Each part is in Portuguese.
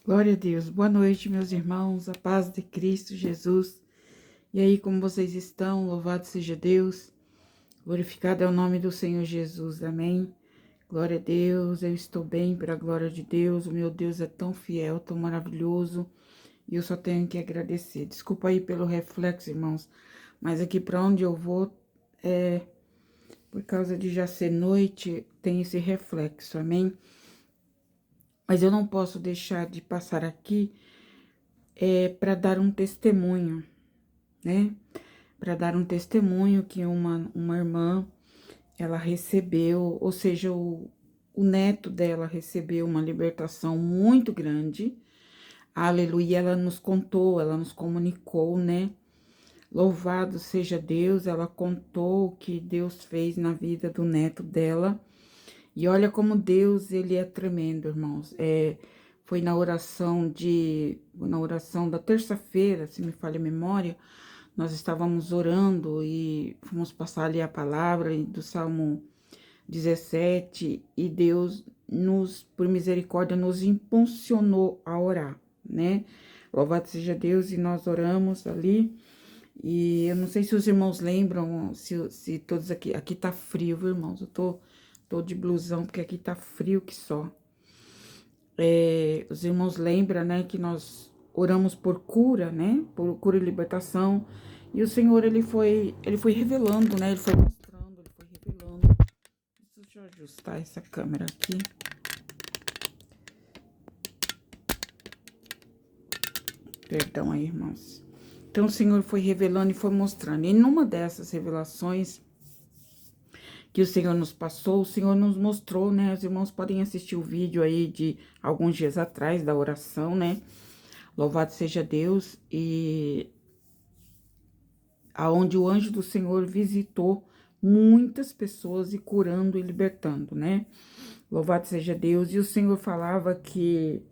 Glória a Deus. Boa noite, meus irmãos. A paz de Cristo Jesus. E aí, como vocês estão? Louvado seja Deus. Glorificado é o nome do Senhor Jesus. Amém. Glória a Deus. Eu estou bem para a glória de Deus. O meu Deus é tão fiel, tão maravilhoso. E eu só tenho que agradecer. Desculpa aí pelo reflexo, irmãos. Mas aqui para onde eu vou, por causa de já ser noite, tem esse reflexo. Amém. Mas eu não posso deixar de passar aqui para dar um testemunho, né? Para dar um testemunho que uma irmã, ela recebeu, ou seja, o neto dela recebeu uma libertação muito grande. Aleluia, ela nos contou, ela nos comunicou, né? Louvado seja Deus, ela contou o que Deus fez na vida do neto dela. E olha como Deus, ele é tremendo, irmãos. Foi na oração da terça-feira, se me falha a memória, nós estávamos orando e fomos passar ali a palavra do Salmo 17 e Deus por misericórdia, nos impulsionou a orar, né? Louvado seja Deus, e nós oramos ali. E eu não sei se os irmãos lembram, se todos aqui tá frio, viu, irmãos? Eu tô de blusão, porque aqui tá frio que só. Os irmãos lembram, né, que nós oramos por cura, né, por cura e libertação, e o Senhor, ele foi revelando, né, ele foi mostrando, ele foi revelando. Deixa eu ajustar essa câmera aqui. Perdão aí, irmãos. Então, o Senhor foi revelando e foi mostrando. E numa dessas revelações que o Senhor nos passou, o Senhor nos mostrou, né? Os irmãos podem assistir o vídeo aí de alguns dias atrás da oração, né? Louvado seja Deus. E aonde o anjo do Senhor visitou muitas pessoas e curando e libertando, né? Louvado seja Deus. E o Senhor falava que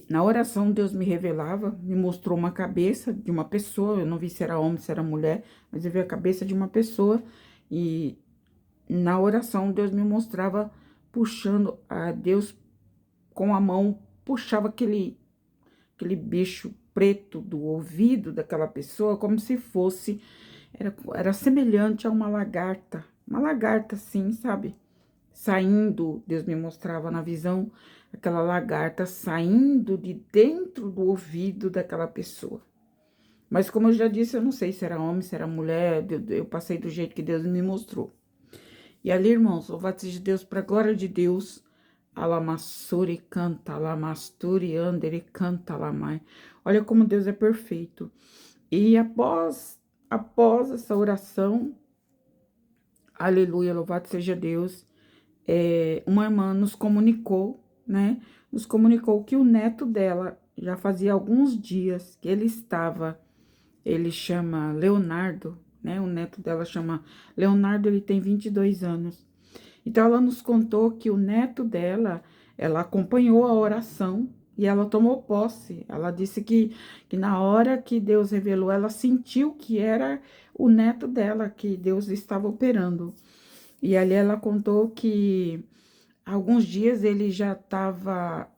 na oração Deus me revelava, me mostrou uma cabeça de uma pessoa, eu não vi se era homem, se era mulher, mas eu vi a cabeça de uma pessoa, e na oração Deus me mostrava puxando, a Deus com a mão puxava aquele bicho preto do ouvido daquela pessoa, como se fosse, era semelhante a uma lagarta assim, sabe? Saindo, Deus me mostrava na visão, aquela lagarta saindo de dentro do ouvido daquela pessoa. Mas como eu já disse, eu não sei se era homem, se era mulher, eu passei do jeito que Deus me mostrou. E ali, irmãos, louvado seja Deus, para a glória de Deus, alamassuri canta, alamasturi andere canta, alamai. Olha como Deus é perfeito. E após essa oração, aleluia, louvado seja Deus, uma irmã nos comunicou, né? Nos comunicou que o neto dela já fazia alguns dias que ele chama Leonardo, né? O neto dela chama Leonardo, ele tem 22 anos. Então, ela nos contou que o neto dela, ela acompanhou a oração e ela tomou posse. Ela disse que na hora que Deus revelou, ela sentiu que era o neto dela, que Deus estava operando. E ali ela contou que alguns dias ele estava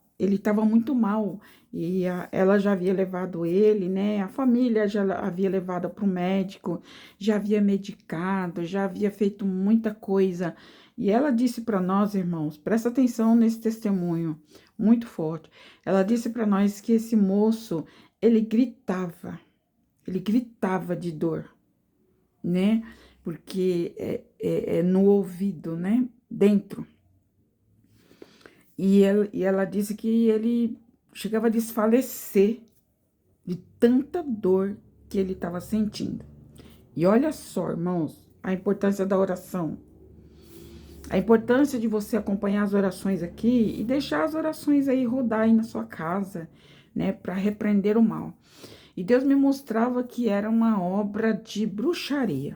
muito mal, e ela já havia levado ele, né? A família já havia levado para o médico, já havia medicado, já havia feito muita coisa. E ela disse para nós, irmãos, presta atenção nesse testemunho muito forte. Ela disse para nós que esse moço, ele gritava de dor, né? Porque é no ouvido, né? Dentro. E ela disse que ele chegava a desfalecer de tanta dor que ele estava sentindo. E olha só, irmãos, a importância da oração. A importância de você acompanhar as orações aqui e deixar as orações aí rodar aí na sua casa, né, para repreender o mal. E Deus me mostrava que era uma obra de bruxaria,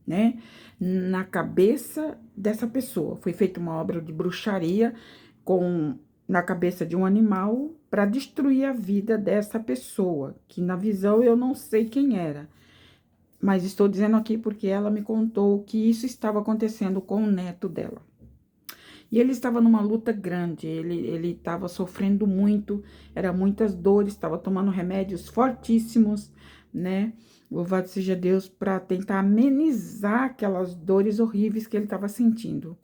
né, na cabeça dessa pessoa. Foi feita uma obra de bruxaria na cabeça de um animal para destruir a vida dessa pessoa, que na visão eu não sei quem era. Mas estou dizendo aqui porque ela me contou que isso estava acontecendo com o neto dela. E ele estava numa luta grande, ele estava sofrendo muito, era muitas dores, estava tomando remédios fortíssimos, né? Louvado seja Deus, para tentar amenizar aquelas dores horríveis que ele estava sentindo.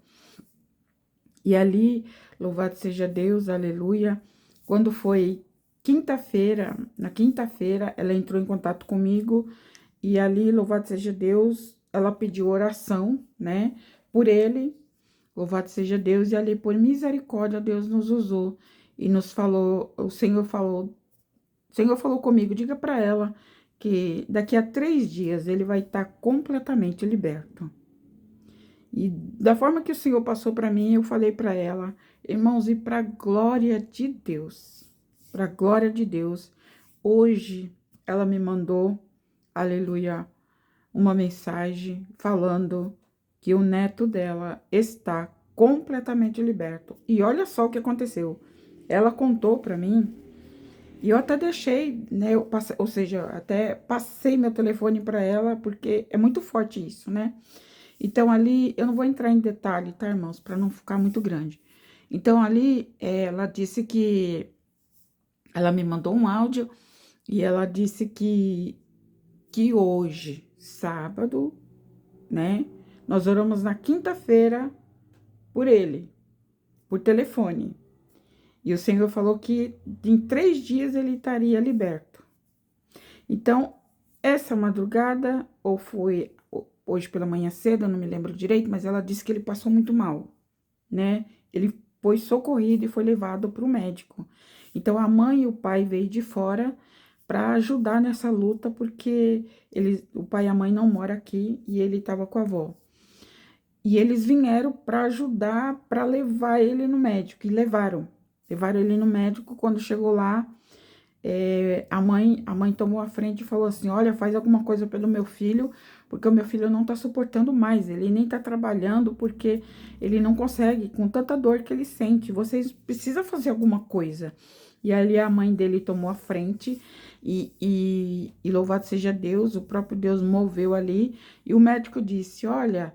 E ali, louvado seja Deus, aleluia, quando foi quinta-feira, na quinta-feira, ela entrou em contato comigo, e ali, louvado seja Deus, ela pediu oração, né, por ele. Louvado seja Deus, e ali por misericórdia Deus nos usou e nos falou, o Senhor falou comigo, diga para ela que daqui a 3 dias ele vai estar completamente liberto. E da forma que o Senhor passou para mim, eu falei para ela, irmãos, e para glória de Deus, para glória de Deus, hoje ela me mandou, aleluia, uma mensagem falando que o neto dela está completamente liberto. E olha só o que aconteceu. Ela contou para mim, e eu até deixei, né, ou seja, até passei meu telefone para ela, porque é muito forte isso, né? Então ali, eu não vou entrar em detalhe, tá, irmãos, para não ficar muito grande. Então ali, ela disse que ela me mandou um áudio e ela disse que hoje, sábado, né? Nós oramos na quinta-feira por ele, por telefone. E o Senhor falou que em 3 dias ele estaria liberto. Então, essa madrugada, ou foi hoje pela manhã cedo, eu não me lembro direito, mas ela disse que ele passou muito mal, né? Ele foi socorrido e foi levado para o médico. Então, a mãe e o pai veio de fora para ajudar nessa luta, porque o pai e a mãe não moram aqui e ele estava com a avó. E eles vieram para ajudar, para levar ele no médico, e levaram. Levaram ele no médico, quando chegou lá, a mãe tomou a frente e falou assim, olha, faz alguma coisa pelo meu filho, porque o meu filho não tá suportando mais, ele nem tá trabalhando, porque ele não consegue, com tanta dor que ele sente, vocês precisam fazer alguma coisa. E ali a mãe dele tomou a frente, e louvado seja Deus, o próprio Deus moveu ali, e o médico disse, olha,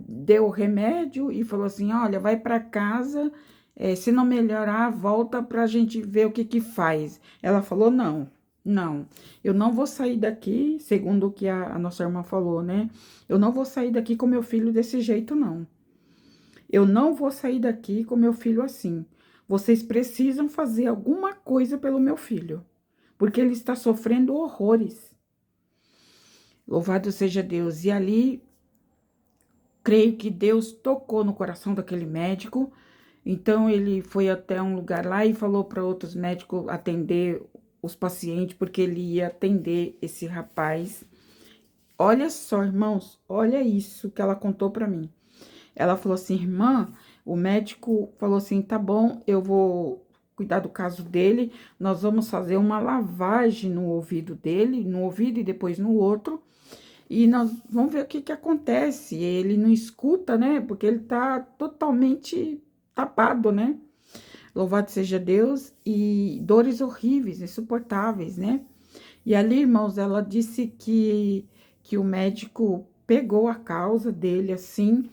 deu o remédio, e falou assim, olha, vai para casa, se não melhorar, volta pra gente ver o que que faz. Ela falou, não, eu não vou sair daqui, segundo o que a nossa irmã falou, né? Eu não vou sair daqui com meu filho desse jeito, não. Eu não vou sair daqui com meu filho assim. Vocês precisam fazer alguma coisa pelo meu filho, porque ele está sofrendo horrores. Louvado seja Deus. E ali, creio que Deus tocou no coração daquele médico. Então, ele foi até um lugar lá e falou para outros médicos atender os pacientes, porque ele ia atender esse rapaz. Olha só, irmãos, olha isso que ela contou para mim. Ela falou assim, irmã, o médico falou assim, tá bom, eu vou cuidar do caso dele, nós vamos fazer uma lavagem no ouvido dele, no ouvido e depois no outro, e nós vamos ver o que que acontece. Ele não escuta, né? Porque ele tá totalmente tapado, né? Louvado seja Deus, e dores horríveis, insuportáveis, né? E ali, irmãos, ela disse que o médico pegou a causa dele assim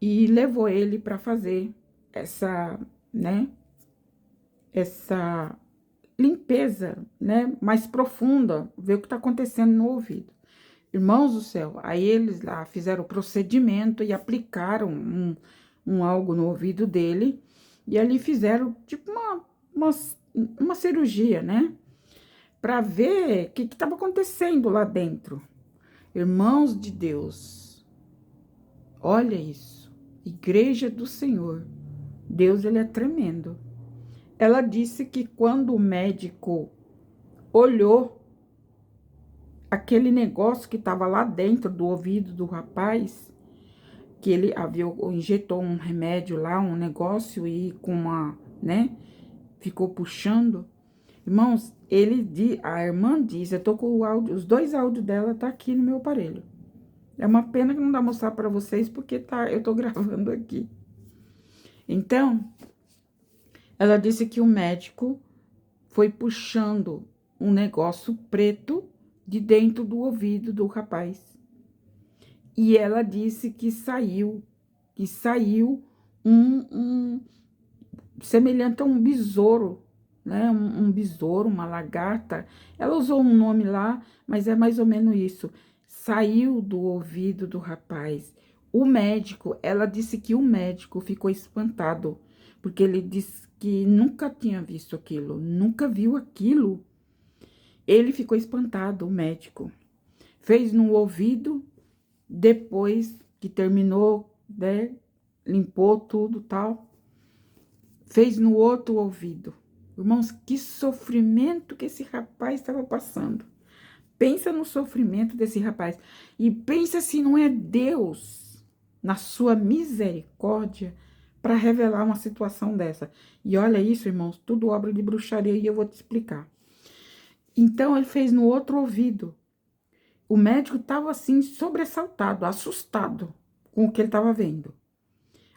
e levou ele para fazer essa, né? Essa limpeza, né? Mais profunda, ver o que tá acontecendo no ouvido. Irmãos do céu, aí eles lá fizeram o procedimento e aplicaram um algo no ouvido dele, e ali fizeram tipo uma cirurgia, né? Para ver o que estava acontecendo lá dentro. Irmãos de Deus, olha isso, Igreja do Senhor, Deus, ele é tremendo. Ela disse que quando o médico olhou aquele negócio que estava lá dentro do ouvido do rapaz, que ele injetou um remédio lá, um negócio, e com uma, né, ficou puxando. Irmãos, a irmã diz, eu tô com o áudio, os 2 áudios dela tá aqui no meu aparelho. É uma pena que não dá pra mostrar para vocês, porque eu tô gravando aqui. Então, ela disse que o médico foi puxando um negócio preto de dentro do ouvido do rapaz. E ela disse que saiu um semelhante a um besouro, né? Um besouro, uma lagarta. Ela usou um nome lá, mas é mais ou menos isso. Saiu do ouvido do rapaz. O médico, ela disse que o médico ficou espantado, porque ele disse que nunca tinha visto aquilo, nunca viu aquilo. Ele ficou espantado, o médico. Fez no ouvido, depois que terminou, né? Limpou tudo, tal. Fez no outro ouvido. Irmãos, que sofrimento que esse rapaz estava passando. Pensa no sofrimento desse rapaz. E pensa se não é Deus, na sua misericórdia, para revelar uma situação dessa. E olha isso, irmãos, tudo obra de bruxaria e eu vou te explicar. Então, ele fez no outro ouvido. O médico estava assim, sobressaltado, assustado com o que ele estava vendo.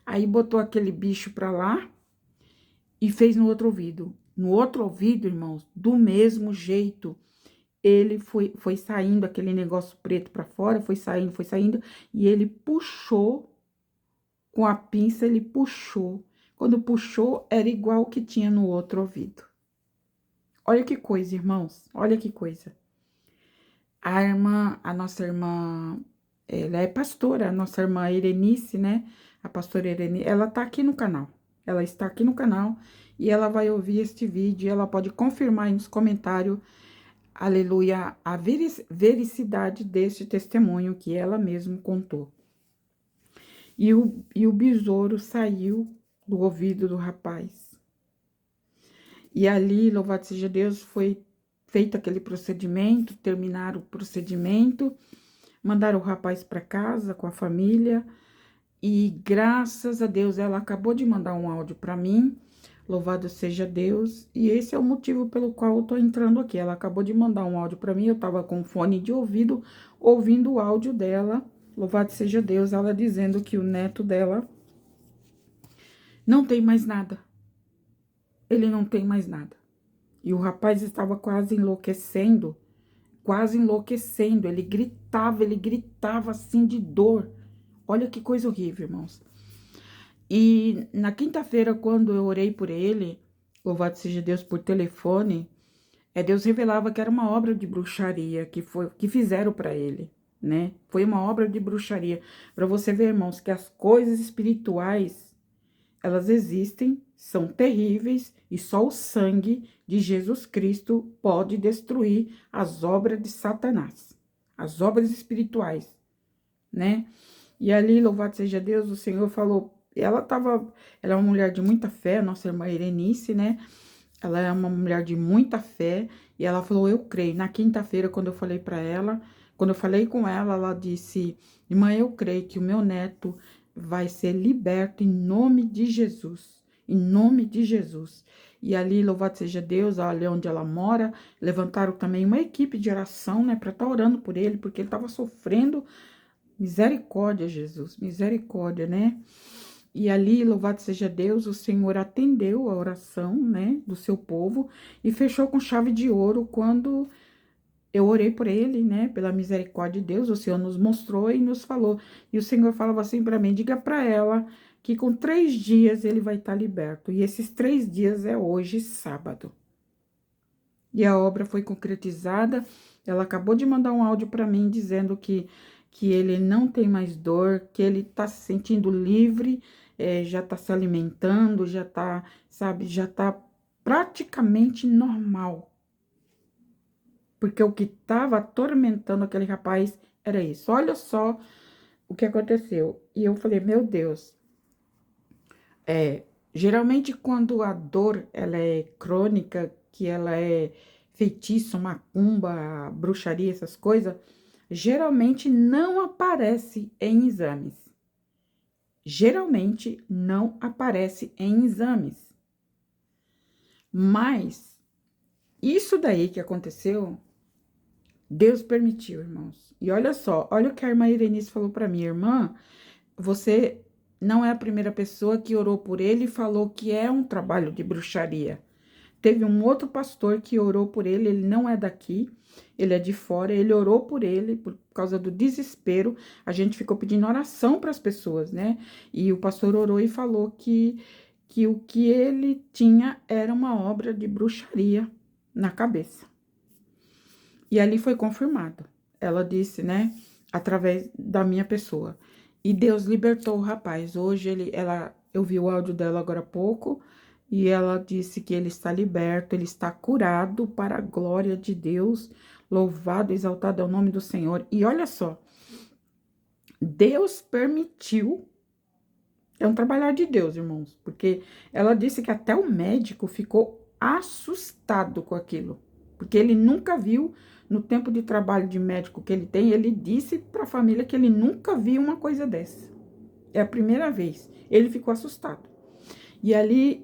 Aí botou aquele bicho para lá e fez no outro ouvido. No outro ouvido, irmãos, do mesmo jeito, ele foi saindo, aquele negócio preto para fora, foi saindo, e ele puxou, com a pinça, ele puxou. Quando puxou, era igual o que tinha no outro ouvido. Olha que coisa, irmãos, olha que coisa. A nossa irmã, ela é pastora, a nossa irmã Irenice, né? A pastora Irenice, ela tá aqui no canal. Ela está aqui no canal e ela vai ouvir este vídeo e ela pode confirmar aí nos comentários, aleluia, a vericidade deste testemunho que ela mesma contou. E o besouro saiu do ouvido do rapaz. E ali, louvado seja Deus, foi feito aquele procedimento, terminaram o procedimento, mandaram o rapaz para casa com a família. E graças a Deus, ela acabou de mandar um áudio para mim. Louvado seja Deus. E esse é o motivo pelo qual eu tô entrando aqui. Ela acabou de mandar um áudio para mim. Eu tava com fone de ouvido, ouvindo o áudio dela. Louvado seja Deus, ela dizendo que o neto dela não tem mais nada. Ele não tem mais nada. E o rapaz estava quase enlouquecendo. Quase enlouquecendo. Ele gritava assim de dor. Olha que coisa horrível, irmãos. E na quinta-feira, quando eu orei por ele, louvado seja Deus, por telefone, Deus revelava que era uma obra de bruxaria que fizeram para ele, né? Foi uma obra de bruxaria. Para você ver, irmãos, que as coisas espirituais, elas existem, são terríveis, e só o sangue de Jesus Cristo pode destruir as obras de Satanás, as obras espirituais, né? E ali, louvado seja Deus, o Senhor falou, ela é uma mulher de muita fé, nossa irmã Irenice, né? Ela é uma mulher de muita fé, e ela falou, eu creio. Na quinta-feira, quando eu falei para ela, quando eu falei com ela, ela disse, irmã, eu creio que o meu neto vai ser liberto em nome de Jesus, em nome de Jesus. E ali, louvado seja Deus, ali onde ela mora, levantaram também uma equipe de oração, né, para estar orando por ele, porque ele estava sofrendo. Misericórdia, Jesus, misericórdia, né? E ali, louvado seja Deus, o Senhor atendeu a oração, né, do seu povo e fechou com chave de ouro quando eu orei por ele, né, pela misericórdia de Deus. O Senhor nos mostrou e nos falou. E o Senhor falava assim para mim, diga para ela que com 3 dias ele vai estar liberto. E esses 3 dias é hoje, sábado. E a obra foi concretizada. Ela acabou de mandar um áudio para mim dizendo que ele não tem mais dor, que ele tá se sentindo livre, já tá se alimentando, já tá, sabe, já tá praticamente normal. Porque o que tava atormentando aquele rapaz era isso. Olha só o que aconteceu. E eu falei, meu Deus, geralmente quando a dor, ela é crônica, que ela é feitiço, macumba, bruxaria, essas coisas, geralmente não aparece em exames. Geralmente não aparece em exames. Mas isso daí que aconteceu, Deus permitiu, irmãos. E olha só, olha o que a irmã Irenice falou para mim, irmã, você não é a primeira pessoa que orou por ele e falou que é um trabalho de bruxaria. teve um outro pastor que orou por ele, ele não é daqui, ele é de fora, ele orou por ele, por causa do desespero, a gente ficou pedindo oração para as pessoas, né? E o pastor orou e falou que o que ele tinha era uma obra de bruxaria na cabeça. E ali foi confirmado. Ela disse, né, através da minha pessoa. E Deus libertou o rapaz. Hoje eu vi o áudio dela agora há pouco, e ela disse que ele está liberto, ele está curado para a glória de Deus. Louvado, exaltado é o nome do Senhor. E olha só, Deus permitiu, é um trabalhar de Deus, irmãos, porque ela disse que até o médico ficou assustado com aquilo, porque ele nunca viu, no tempo de trabalho de médico que ele tem, ele disse para a família que ele nunca viu uma coisa dessa. É a primeira vez. Ele ficou assustado. E ali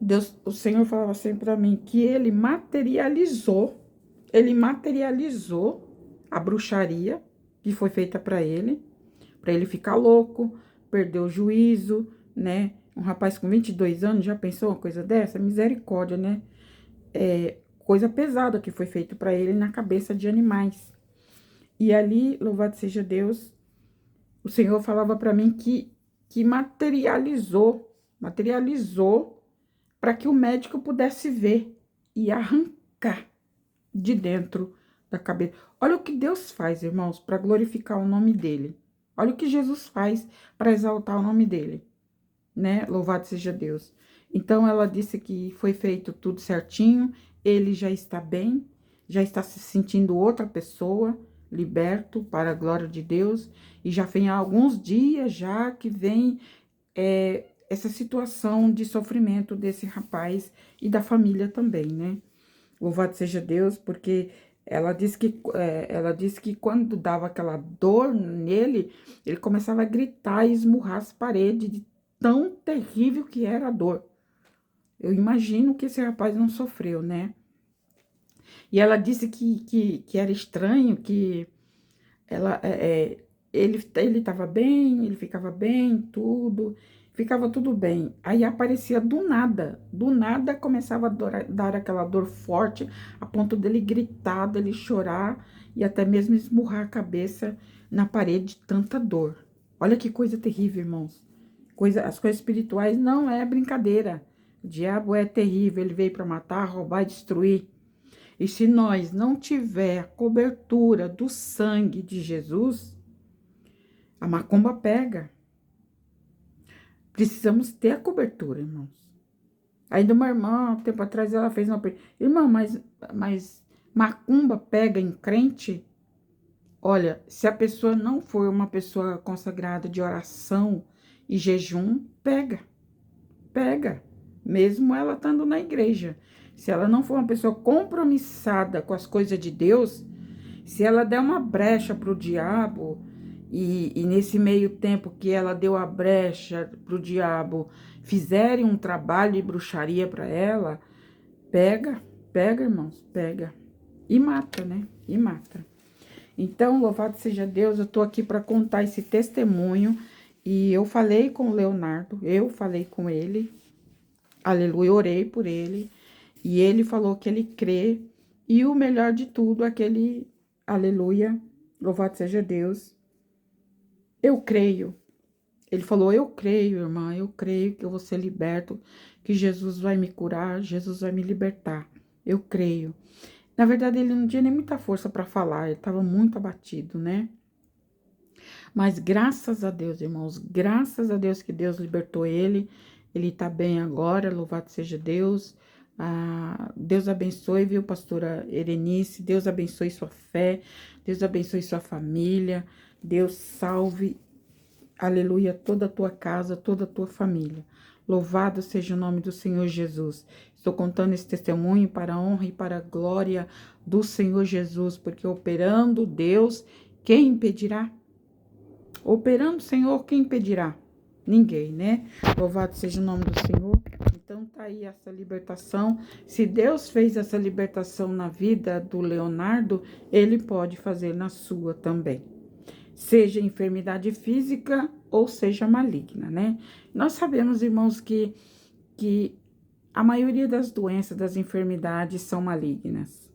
Deus, o Senhor falava sempre para mim que ele materializou a bruxaria que foi feita para ele ficar louco, perder o juízo, né? Um rapaz com 22 anos, já pensou uma coisa dessa? Misericórdia, né? Coisa pesada que foi feito para ele na cabeça de animais. E ali, louvado seja Deus, o Senhor falava para mim que materializou para que o médico pudesse ver e arrancar de dentro da cabeça. Olha o que Deus faz, irmãos, para glorificar o nome dele. Olha o que Jesus faz para exaltar o nome dele, né? Louvado seja Deus. Então, ela disse que foi feito tudo certinho, ele já está bem, já está se sentindo outra pessoa, liberto para a glória de Deus, e já vem há alguns dias já que vem essa situação de sofrimento desse rapaz e da família também, né? Louvado seja Deus, porque ela disse que quando dava aquela dor nele, ele começava a gritar e esmurrar as paredes de tão terrível que era a dor. Eu imagino que esse rapaz não sofreu, né? E ela disse que era estranho, que ele estava bem, ele ficava bem, ficava tudo bem. Aí aparecia do nada começava a dar aquela dor forte, a ponto dele gritar, dele chorar e até mesmo esmurrar a cabeça na parede de tanta dor. Olha que coisa terrível, irmãos. As coisas espirituais não é brincadeira. O diabo é terrível, ele veio para matar, roubar e destruir. E se nós não tiver a cobertura do sangue de Jesus, a macumba pega. Precisamos ter a cobertura, irmãos. Ainda uma irmã, um tempo atrás, ela fez uma pergunta. Irmã, mas macumba pega em crente? Olha, se a pessoa não for uma pessoa consagrada de oração e jejum, pega. Pega. Mesmo ela estando na igreja. Se ela não for uma pessoa compromissada com as coisas de Deus, se ela der uma brecha para o diabo, e nesse meio tempo que ela deu a brecha para o diabo, fizerem um trabalho de bruxaria para ela, pega, irmãos, pega. E mata, né? E mata. Então, louvado seja Deus, eu tô aqui para contar esse testemunho. E eu falei com o Leonardo, eu falei com ele, aleluia, orei por ele. E ele falou que ele crê. E o melhor de tudo é que ele, aleluia, louvado seja Deus, eu creio. Ele falou, eu creio, irmã, eu creio que eu vou ser liberto, que Jesus vai me curar, Jesus vai me libertar. Eu creio. Na verdade, ele não tinha nem muita força para falar, ele estava muito abatido, né? Mas graças a Deus, irmãos, graças a Deus que Deus libertou ele. Ele tá bem agora, louvado seja Deus. Deus abençoe, viu, pastora Erenice? Deus abençoe sua fé, Deus abençoe sua família, Deus salve, aleluia, toda a tua casa, toda a tua família. Louvado seja o nome do Senhor Jesus. Estou contando esse testemunho para a honra e para a glória do Senhor Jesus, porque operando Deus, quem impedirá? Operando, Senhor, quem impedirá? Ninguém, né? Louvado seja o nome do Senhor. Então, tá aí essa libertação. Se Deus fez essa libertação na vida do Leonardo, ele pode fazer na sua também. Seja enfermidade física ou seja maligna, né? Nós sabemos, irmãos, que a maioria das doenças, das enfermidades são malignas.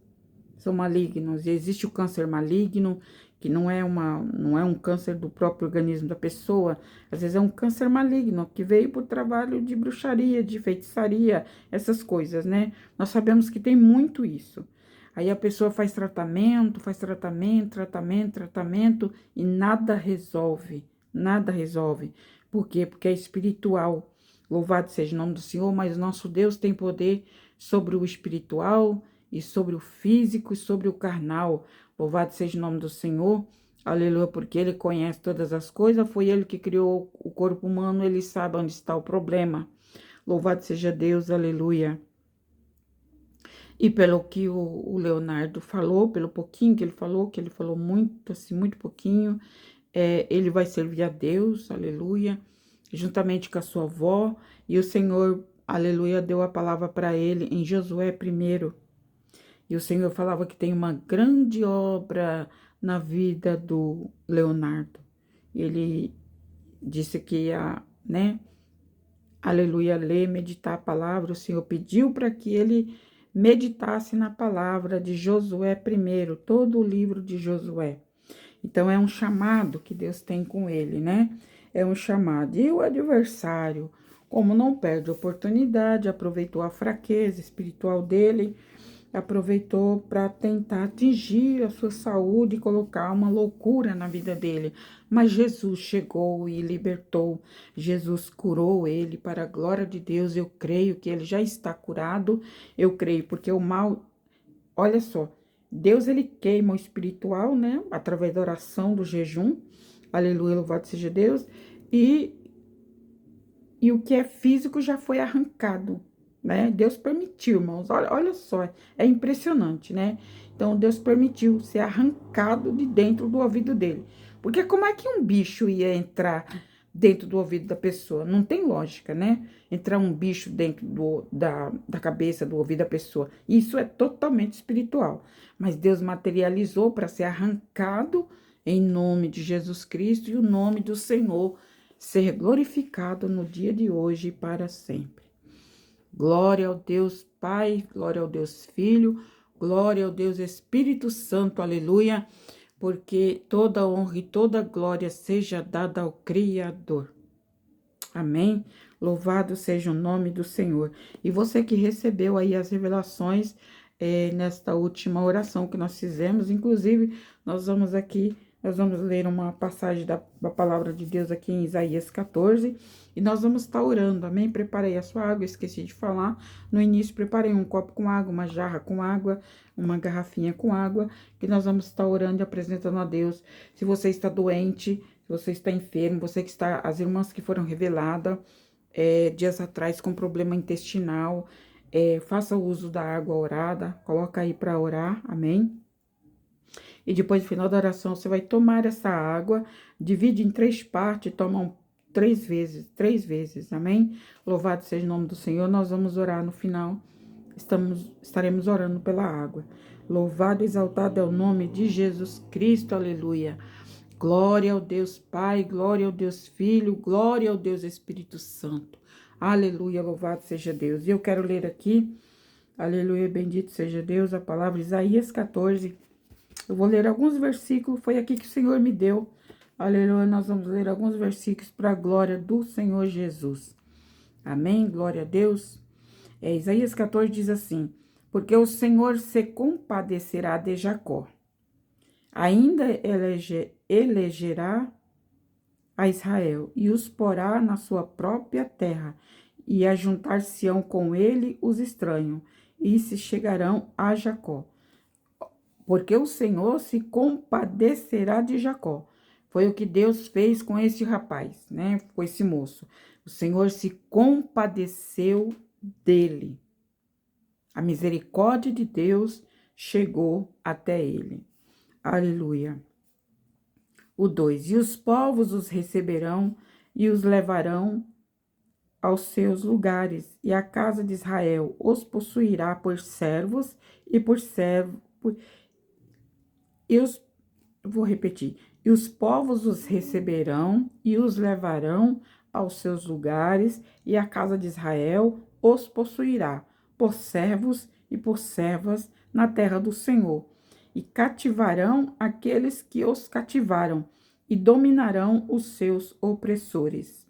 São malignos. E existe o câncer maligno, que não é um câncer do próprio organismo da pessoa. Às vezes é um câncer maligno, que veio por trabalho de bruxaria, de feitiçaria, essas coisas, né? Nós sabemos que tem muito isso. Aí a pessoa faz tratamento, tratamento, e nada resolve. Nada resolve. Por quê? Porque é espiritual. Louvado seja o nome do Senhor, mas nosso Deus tem poder sobre o espiritual e sobre o físico e sobre o carnal. Louvado seja o nome do Senhor. Aleluia, porque Ele conhece todas as coisas, foi Ele que criou o corpo humano, Ele sabe onde está o problema. Louvado seja Deus, aleluia. E pelo que o Leonardo falou, pelo pouquinho que ele falou muito, assim, muito pouquinho, ele vai servir a Deus, aleluia, juntamente com a sua avó, e o Senhor, aleluia, deu a palavra para ele em Josué 1. E o Senhor falava que tem uma grande obra na vida do Leonardo. Ele disse que ia, né, aleluia, ler, meditar a palavra. O Senhor pediu para que ele meditasse na palavra de Josué 1, todo o livro de Josué. Então, é um chamado que Deus tem com ele, né? É um chamado. E o adversário, como não perde oportunidade, aproveitou a fraqueza espiritual dele, aproveitou para tentar atingir a sua saúde e colocar uma loucura na vida dele. Mas Jesus chegou e libertou. Jesus curou ele para a glória de Deus. Eu creio que ele já está curado. Eu creio porque o mal, olha só, Deus ele queima o espiritual, né? Através da oração, do jejum. Aleluia, louvado seja Deus. E o que é físico já foi arrancado, né? Deus permitiu, irmãos. Olha só, é impressionante, né? Então, Deus permitiu ser arrancado de dentro do ouvido dele. Porque como é que um bicho ia entrar dentro do ouvido da pessoa? Não tem lógica, né? Entrar um bicho dentro da cabeça, do ouvido da pessoa. Isso é totalmente espiritual. Mas Deus materializou para ser arrancado em nome de Jesus Cristo e o nome do Senhor ser glorificado no dia de hoje e para sempre. Glória ao Deus Pai, glória ao Deus Filho, glória ao Deus Espírito Santo, aleluia, porque toda honra e toda glória seja dada ao Criador. Amém? Louvado seja o nome do Senhor. E você que recebeu aí as revelações nesta última oração que nós fizemos, inclusive nós vamos ler uma passagem da palavra de Deus aqui em Isaías 14, e nós vamos estar orando, amém? Preparei a sua água, esqueci de falar, no início preparei um copo com água, uma jarra com água, uma garrafinha com água, que nós vamos estar orando e apresentando a Deus. Se você está doente, se você está enfermo, você que está, as irmãs que foram reveladas dias atrás com problema intestinal, faça uso da água orada, coloca aí para orar, amém? E depois, no final da oração, você vai tomar essa água, divide em 3 partes, toma 3 vezes, amém? Louvado seja o nome do Senhor, nós vamos orar no final, estaremos orando pela água. Louvado e exaltado é o nome de Jesus Cristo, aleluia. Glória ao Deus Pai, glória ao Deus Filho, glória ao Deus Espírito Santo. Aleluia, louvado seja Deus. E eu quero ler aqui, aleluia, bendito seja Deus, a palavra Isaías 14. Eu vou ler alguns versículos, foi aqui que o Senhor me deu. Aleluia, nós vamos ler alguns versículos para a glória do Senhor Jesus. Amém, glória a Deus. Isaías 14 diz assim: porque o Senhor se compadecerá de Jacó, ainda elegerá a Israel, e os porá na sua própria terra, e ajuntar-se-ão com ele os estranhos, e se chegarão a Jacó. Porque o Senhor se compadecerá de Jacó. Foi o que Deus fez com esse rapaz, né? Com esse moço. O Senhor se compadeceu dele. A misericórdia de Deus chegou até ele. Aleluia. O 2. E os povos os receberão e os levarão aos seus lugares, e a casa de Israel os possuirá por servos e por servo. Vou repetir. E os povos os receberão e os levarão aos seus lugares, e a casa de Israel os possuirá, por servos e por servas na terra do Senhor. E cativarão aqueles que os cativaram, e dominarão os seus opressores.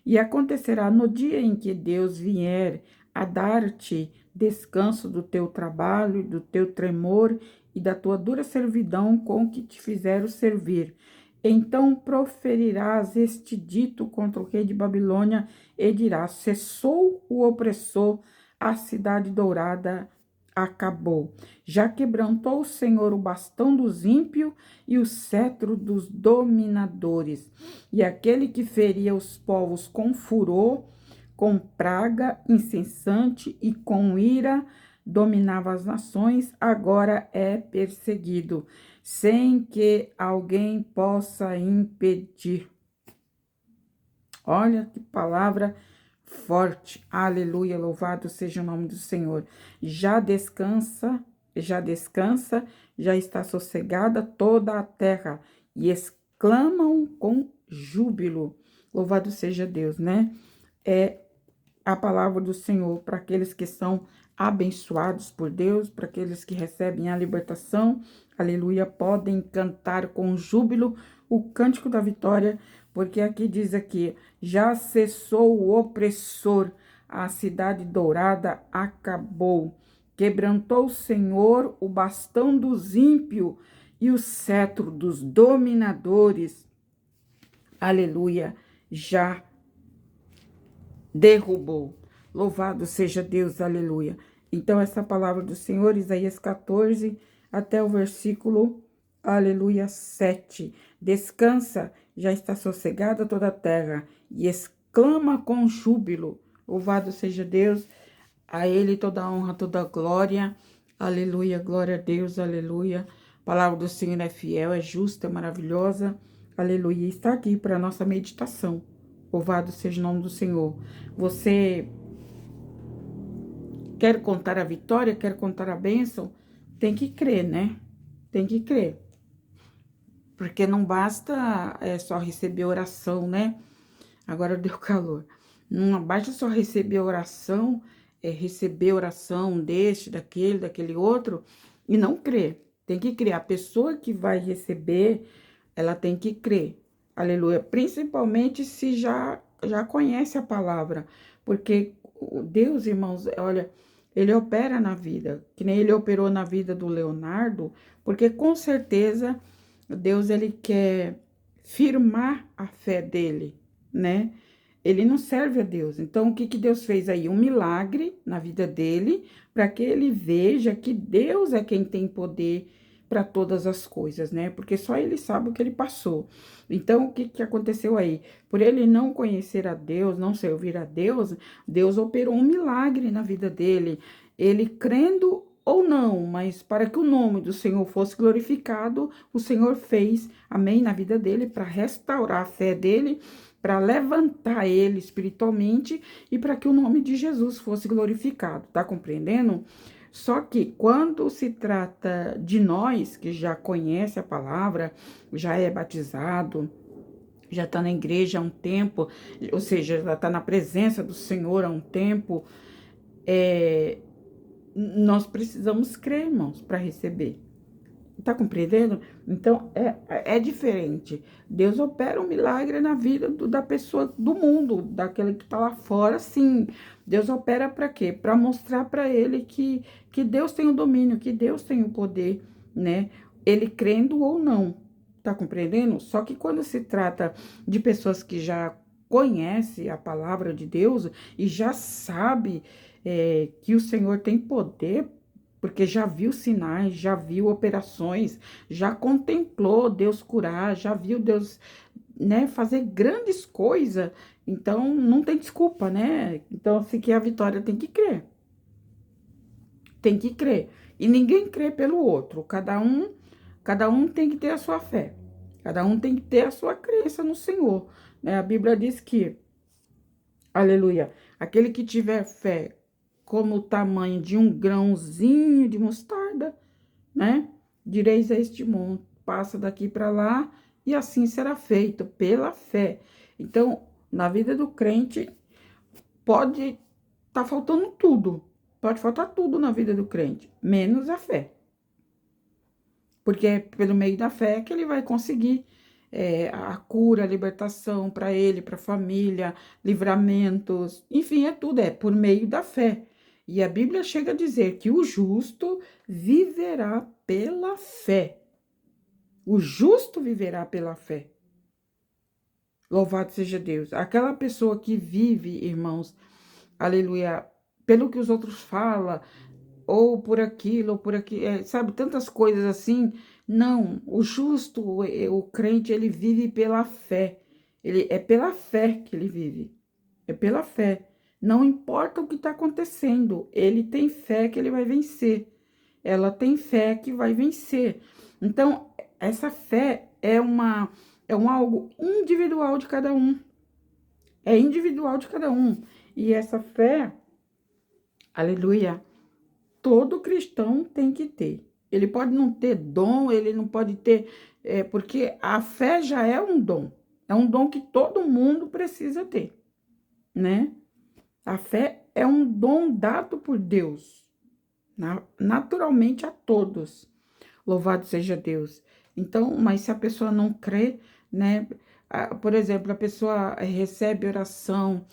E acontecerá no dia em que Deus vier a dar-te descanso do teu trabalho, do teu tremor e da tua dura servidão com que te fizeram servir. Então proferirás este dito contra o rei de Babilônia e dirás: cessou o opressor, a cidade dourada acabou. Já quebrantou o Senhor o bastão dos ímpios e o cetro dos dominadores. E aquele que feria os povos com furor, com praga incessante e com ira, dominava as nações, agora é perseguido, sem que alguém possa impedir. Olha que palavra forte. Aleluia, louvado seja o nome do Senhor. Já descansa, já está sossegada toda a terra e exclamam com júbilo. Louvado seja Deus, né? É a palavra do Senhor para aqueles que são abençoados por Deus, para aqueles que recebem a libertação. Aleluia, podem cantar com júbilo o cântico da vitória, porque aqui diz aqui: já cessou o opressor, a cidade dourada acabou. Quebrantou o Senhor o bastão dos ímpios e o cetro dos dominadores. Aleluia, já derrubou. Louvado seja Deus, aleluia. Então, essa palavra do Senhor, Isaías 14, até o versículo, aleluia, 7. Descansa, já está sossegada toda a terra, e exclama com júbilo. Louvado seja Deus, a Ele toda a honra, toda a glória, aleluia, glória a Deus, aleluia. A palavra do Senhor é fiel, é justa, é maravilhosa, aleluia. Está aqui para a nossa meditação. Louvado seja o nome do Senhor. Você quer contar a vitória, quer contar a bênção? Tem que crer, né? Tem que crer. Porque não basta só receber oração, né? Agora deu calor. Não basta só receber oração, receber oração deste, daquele outro, e não crer. Tem que crer. A pessoa que vai receber, ela tem que crer. Aleluia. Principalmente se já conhece a palavra. Porque Deus, irmãos, olha, Ele opera na vida. Que nem Ele operou na vida do Leonardo. Porque com certeza Deus, Ele quer firmar a fé dele, né? Ele não serve a Deus. Então, o que Deus fez aí? Um milagre na vida dele, para que ele veja que Deus é quem tem poder para todas as coisas, né? Porque só ele sabe o que ele passou. Então, o que aconteceu aí? Por ele não conhecer a Deus, não servir a Deus, Deus operou um milagre na vida dele. Ele crendo ou não, mas para que o nome do Senhor fosse glorificado, o Senhor fez, amém, na vida dele, para restaurar a fé dele, para levantar ele espiritualmente e para que o nome de Jesus fosse glorificado, tá compreendendo? Só que quando se trata de nós, que já conhece a palavra, já é batizado, já está na igreja há um tempo, ou seja, já está na presença do Senhor há um tempo, nós precisamos crer, irmãos, para receber. Tá compreendendo? Então, é diferente. Deus opera um milagre na vida da pessoa, do mundo, daquele que tá lá fora, sim. Deus opera para quê? Para mostrar para ele que Deus tem o domínio, que Deus tem o poder, né? Ele crendo ou não, tá compreendendo? Só que quando se trata de pessoas que já conhecem a palavra de Deus e já sabe que o Senhor tem poder, porque já viu sinais, já viu operações, já contemplou Deus curar, já viu Deus, né, fazer grandes coisas. Então, não tem desculpa, né? Então, se quer a vitória, tem que crer. Tem que crer. E ninguém crê pelo outro. Cada um tem que ter a sua fé. Cada um tem que ter a sua crença no Senhor, né? A Bíblia diz que, aleluia, aquele que tiver fé como o tamanho de um grãozinho de mostarda, né? Direis a este monte, passa daqui para lá, e assim será feito, pela fé. Então, na vida do crente, pode tá faltando tudo. Pode faltar tudo na vida do crente, menos a fé. Porque é pelo meio da fé que ele vai conseguir a cura, a libertação para ele, para a família, livramentos, enfim, é tudo, é por meio da fé. E a Bíblia chega a dizer que o justo viverá pela fé. O justo viverá pela fé. Louvado seja Deus. Aquela pessoa que vive, irmãos, aleluia, pelo que os outros falam, ou por aquilo, ou por aqui, sabe, tantas coisas assim. Não, o justo, o crente, ele vive pela fé. Ele é pela fé que ele vive. É pela fé. Não importa o que está acontecendo, ele tem fé que ele vai vencer. Ela tem fé que vai vencer. Então, essa fé é um algo individual de cada um. É individual de cada um. E essa fé, aleluia, todo cristão tem que ter. Ele pode não ter dom, ele não pode ter, porque a fé já é um dom. É um dom que todo mundo precisa ter, né? A fé é um dom dado por Deus, naturalmente a todos. Louvado seja Deus. Então, mas se a pessoa não crê, né? Por exemplo, a pessoa recebe oração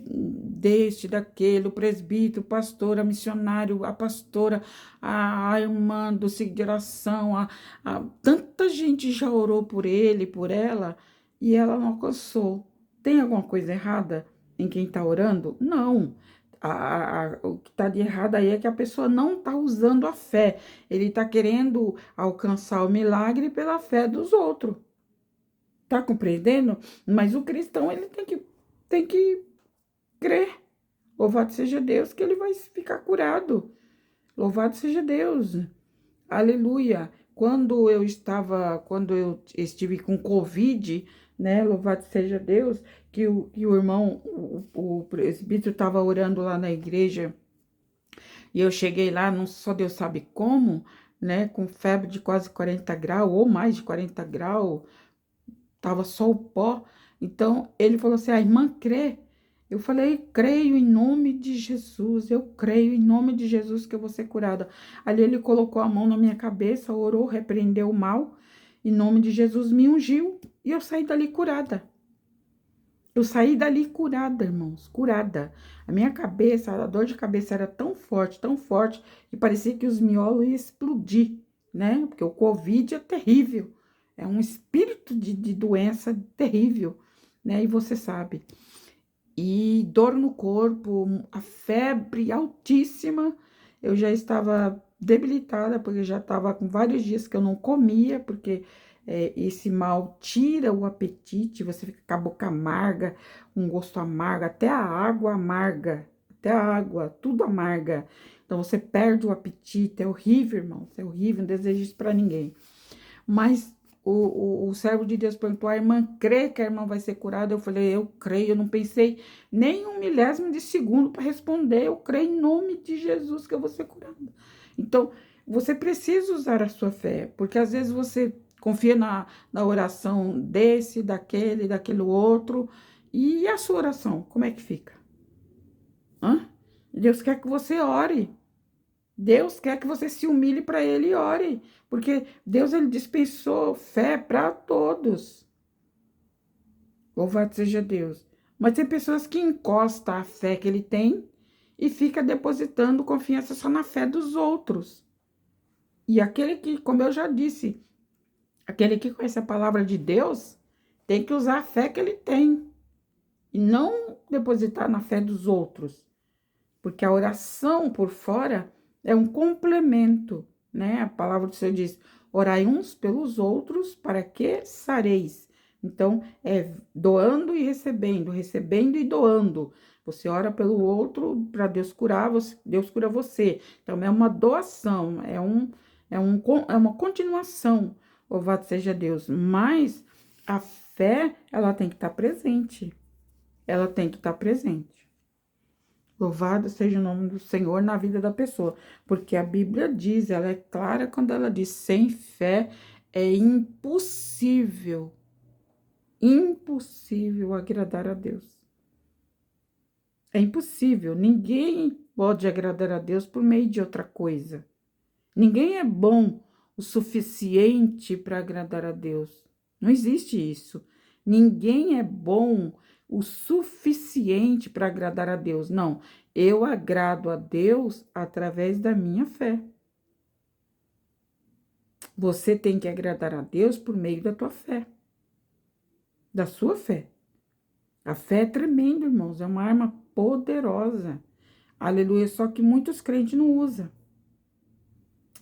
deste, daquele, o presbítero, o pastor, a missionário, a pastora, a irmã do ciclo de oração, tanta gente já orou por ele, por ela, e ela não alcançou. Tem alguma coisa errada em quem está orando? Não. O que está de errado aí é que a pessoa não está usando a fé. Ele está querendo alcançar o milagre pela fé dos outros. Tá compreendendo? Mas o cristão, ele tem que crer. Louvado seja Deus que ele vai ficar curado. Louvado seja Deus. Aleluia. Quando eu estive com Covid, né? Louvado seja Deus, que o irmão, o presbítero estava orando lá na igreja. E eu cheguei lá, não só Deus sabe como, né? Com febre de quase 40 graus, ou mais de 40 graus, tava só o pó. Então, ele falou assim: a irmã crê. Eu falei: creio em nome de Jesus, eu creio em nome de Jesus que eu vou ser curada. Ali ele colocou a mão na minha cabeça, orou, repreendeu o mal, em nome de Jesus me ungiu e eu saí dali curada. Eu saí dali curada, irmãos, curada. A minha cabeça, a dor de cabeça era tão forte, que parecia que os miolos iam explodir, né? Porque o Covid é terrível, é um espírito de doença terrível, né? E você sabe. E dor no corpo, a febre altíssima, eu já estava debilitada, porque já estava com vários dias que eu não comia, porque esse mal tira o apetite, você fica com a boca amarga, um gosto amargo, até a água amarga, até a água, tudo amarga. Então você perde o apetite, é horrível, irmão, é horrível, não desejo isso para ninguém. Mas o servo de Deus perguntou: a irmã crê que a irmã vai ser curada? Eu falei: eu creio. Eu não pensei nem um milésimo de segundo para responder. Eu creio em nome de Jesus que eu vou ser curada. Então, você precisa usar a sua fé, porque às vezes você confia na oração daquele outro, e a sua oração, como é que fica? Hã? Deus quer que você ore. Deus quer que você se humilhe para Ele e ore, porque Deus, ele dispensou fé para todos. Louvado seja Deus. Mas tem pessoas que encostam a fé que ele tem e fica depositando confiança só na fé dos outros. E aquele que, como eu já disse, aquele que conhece a palavra de Deus tem que usar a fé que ele tem e não depositar na fé dos outros. Porque a oração por fora é um complemento, né? A palavra do Senhor diz: orai uns pelos outros para que sareis. Então, é doando e recebendo, recebendo e doando. Você ora pelo outro para Deus curar, Deus cura você. Então, é uma doação, é uma continuação. Louvado seja Deus. Mas a fé, ela tem que estar presente. Ela tem que estar presente. Louvado seja o nome do Senhor na vida da pessoa, porque a Bíblia diz, ela é clara quando ela diz: sem fé é impossível agradar a Deus. É impossível. Ninguém pode agradar a Deus por meio de outra coisa. Ninguém é bom o suficiente para agradar a Deus. Não existe isso. Ninguém é bom o suficiente para agradar a Deus. Não, eu agrado a Deus através da minha fé. Você tem que agradar a Deus por meio da tua fé, da sua fé. A fé é tremenda, irmãos, é uma arma poderosa. Aleluia, só que muitos crentes não usam.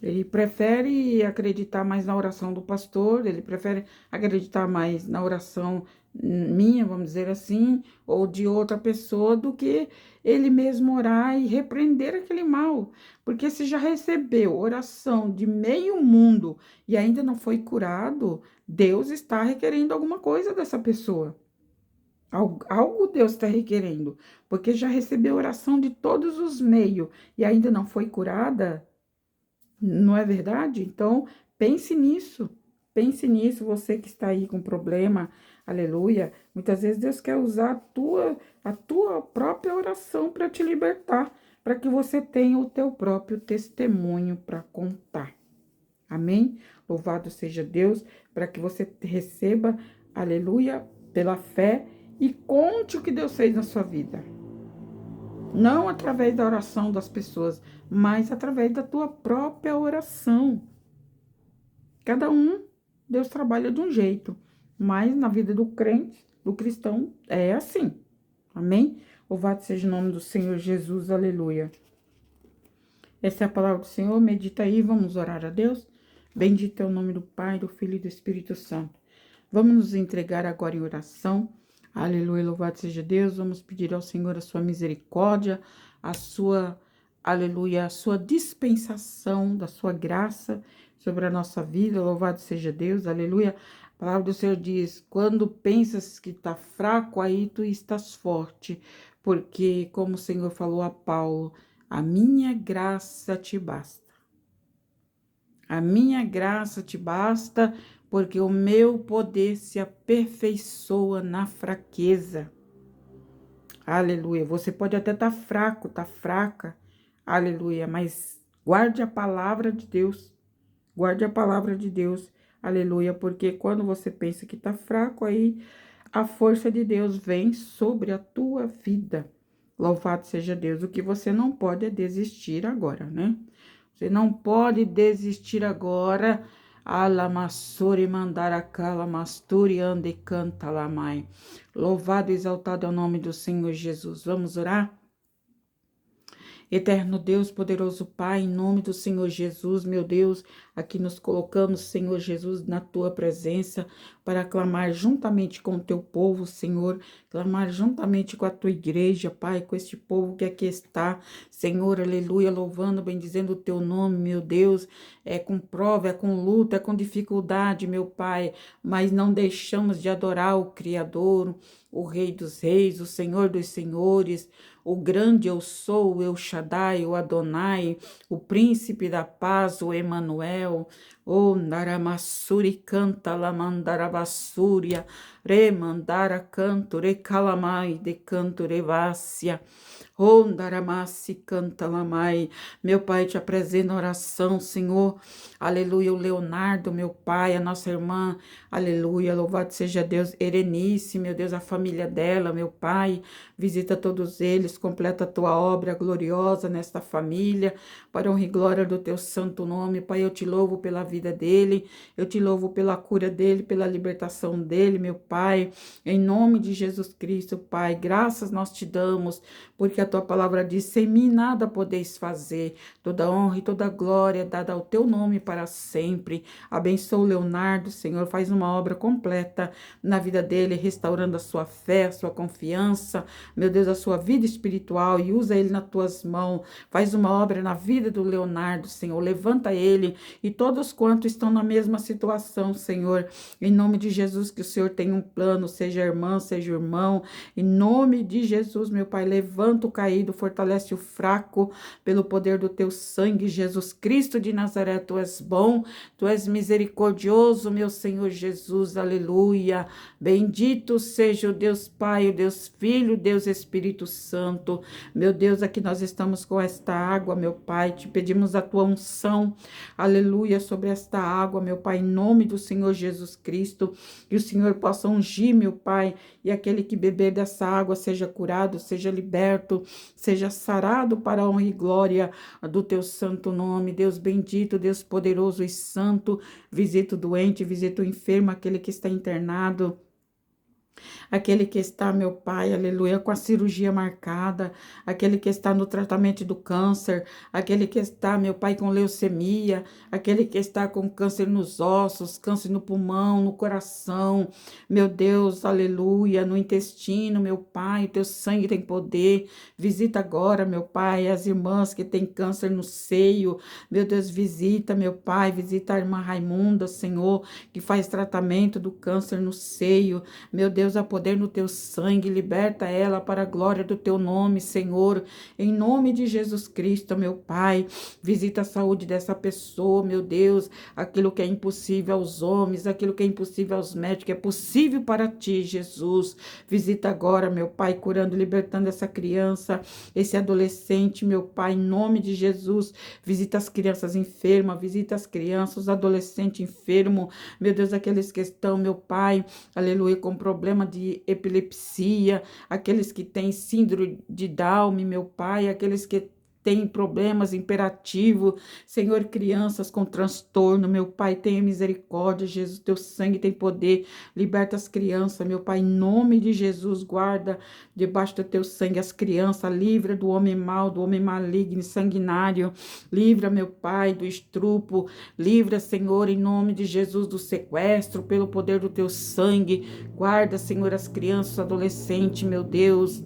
Ele prefere acreditar mais na oração do pastor, ele prefere acreditar mais na oração minha, vamos dizer assim, ou de outra pessoa, do que ele mesmo orar e repreender aquele mal. Porque se já recebeu oração de meio mundo e ainda não foi curado, Deus está requerendo alguma coisa dessa pessoa. Algo Deus está requerendo, porque já recebeu oração de todos os meios e ainda não foi curada. Não é verdade? Então, pense nisso. Pense nisso, você que está aí com problema. Aleluia. Muitas vezes Deus quer usar a tua própria oração para te libertar, para que você tenha o teu próprio testemunho para contar. Amém? Louvado seja Deus, para que você receba, aleluia, pela fé e conte o que Deus fez na sua vida. Não através da oração das pessoas, mas através da tua própria oração. Cada um, Deus trabalha de um jeito, mas na vida do crente, do cristão, é assim. Amém? Louvado seja o nome do Senhor Jesus, aleluia. Essa é a palavra do Senhor, medita aí, vamos orar a Deus. Bendito é o nome do Pai, do Filho e do Espírito Santo. Vamos nos entregar agora em oração. Aleluia, louvado seja Deus. Vamos pedir ao Senhor a sua misericórdia, a sua, aleluia, a sua dispensação da sua graça sobre a nossa vida. Louvado seja Deus, aleluia. A palavra do Senhor diz: quando pensas que está fraco, aí tu estás forte, porque, como o Senhor falou a Paulo, a minha graça te basta. A minha graça te basta, porque o meu poder se aperfeiçoa na fraqueza. Aleluia. Você pode até estar fraco, estar fraca. Aleluia. Mas guarde a palavra de Deus. Guarde a palavra de Deus. Aleluia. Porque quando você pensa que está fraco, aí a força de Deus vem sobre a tua vida. Louvado seja Deus. O que você não pode é desistir agora, né? Você não pode desistir agora. Alamassori mandara calamasturi ande canta lamai. Louvado e exaltado é o nome do Senhor Jesus. Vamos orar? Eterno Deus, poderoso Pai, em nome do Senhor Jesus, meu Deus, aqui nos colocamos, Senhor Jesus, na tua presença, para clamar juntamente com o teu povo, Senhor, clamar juntamente com a tua igreja, Pai, com este povo que aqui está, Senhor, aleluia, louvando, bendizendo o teu nome, meu Deus, é com prova, é com luta, é com dificuldade, meu Pai, mas não deixamos de adorar o Criador, o Rei dos Reis, o Senhor dos Senhores, o grande eu sou, o El Shaddai, o Adonai, o príncipe da paz, o Emanuel, o Naramassuri canta lamandarabassuria, remandara canto recalamai de canto revácia. Oh, Ndaramasi canta lamai. Meu Pai, te apresento a oração, Senhor. Aleluia, o Leonardo, meu Pai, a nossa irmã. Aleluia, louvado seja Deus. Erenice, meu Deus, a família dela, meu Pai. Visita todos eles, completa a tua obra gloriosa nesta família. Para honra e glória do teu santo nome, Pai, eu te louvo pela vida dele. Eu te louvo pela cura dele, pela libertação dele, meu Pai. Em nome de Jesus Cristo, Pai, graças nós te damos, porque a tua palavra diz: sem mim nada podeis fazer. Toda honra e toda glória dada ao teu nome para sempre. Abençoa o Leonardo, Senhor, faz uma obra completa na vida dele, restaurando a sua fé, a sua confiança, meu Deus, a sua vida espiritual, e usa ele nas tuas mãos. Faz uma obra na vida do Leonardo, Senhor. Levanta ele e todos quantos estão na mesma situação, Senhor. Em nome de Jesus, que o Senhor tenha um plano, seja irmã, seja irmão, em nome de Jesus, meu Pai, levanta o caído, fortalece o fraco, pelo poder do teu sangue, Jesus Cristo de Nazaré, tu és bom, tu és misericordioso, meu Senhor Jesus, aleluia. Bendito seja o Deus Pai, o Deus Filho, o Deus Espírito Santo. Meu Deus, aqui nós estamos com esta água, meu Pai, te pedimos a tua unção, aleluia, sobre esta água, meu Pai, em nome do Senhor Jesus Cristo, que o Senhor possa ungir, meu Pai, e aquele que beber dessa água seja curado, seja liberto, seja sarado para a honra e glória do teu santo nome. Deus bendito, Deus poderoso e santo, visita o doente, visita o enfermo, aquele que está internado, aquele que está, meu Pai, aleluia, com a cirurgia marcada, aquele que está no tratamento do câncer, aquele que está, meu Pai, com leucemia, aquele que está com câncer nos ossos, câncer no pulmão, no coração, meu Deus, aleluia, no intestino, meu Pai, o teu sangue tem poder, visita agora, meu Pai, as irmãs que têm câncer no seio, meu Deus, visita, meu Pai, visita a irmã Raimunda, Senhor, que faz tratamento do câncer no seio, meu Deus, a poder no teu sangue, liberta ela para a glória do teu nome, Senhor, em nome de Jesus Cristo, meu Pai, visita a saúde dessa pessoa, meu Deus, aquilo que é impossível aos homens, aquilo que é impossível aos médicos, é possível para ti, Jesus, visita agora, meu Pai, curando, libertando essa criança, esse adolescente, meu Pai, em nome de Jesus, visita as crianças enfermas, visita as crianças, os adolescentes enfermos, meu Deus, aqueles que estão, meu Pai, aleluia, com problema de epilepsia, aqueles que têm síndrome de Down, meu Pai, aqueles que têm problemas imperativos, Senhor, crianças com transtorno, meu Pai, tenha misericórdia, Jesus, teu sangue tem poder, liberta as crianças, meu Pai, em nome de Jesus, guarda debaixo do teu sangue as crianças, livra do homem mau, do homem maligno, sanguinário, livra, meu Pai, do estrupo, livra, Senhor, em nome de Jesus, do sequestro, pelo poder do teu sangue, guarda, Senhor, as crianças, adolescentes, meu Deus.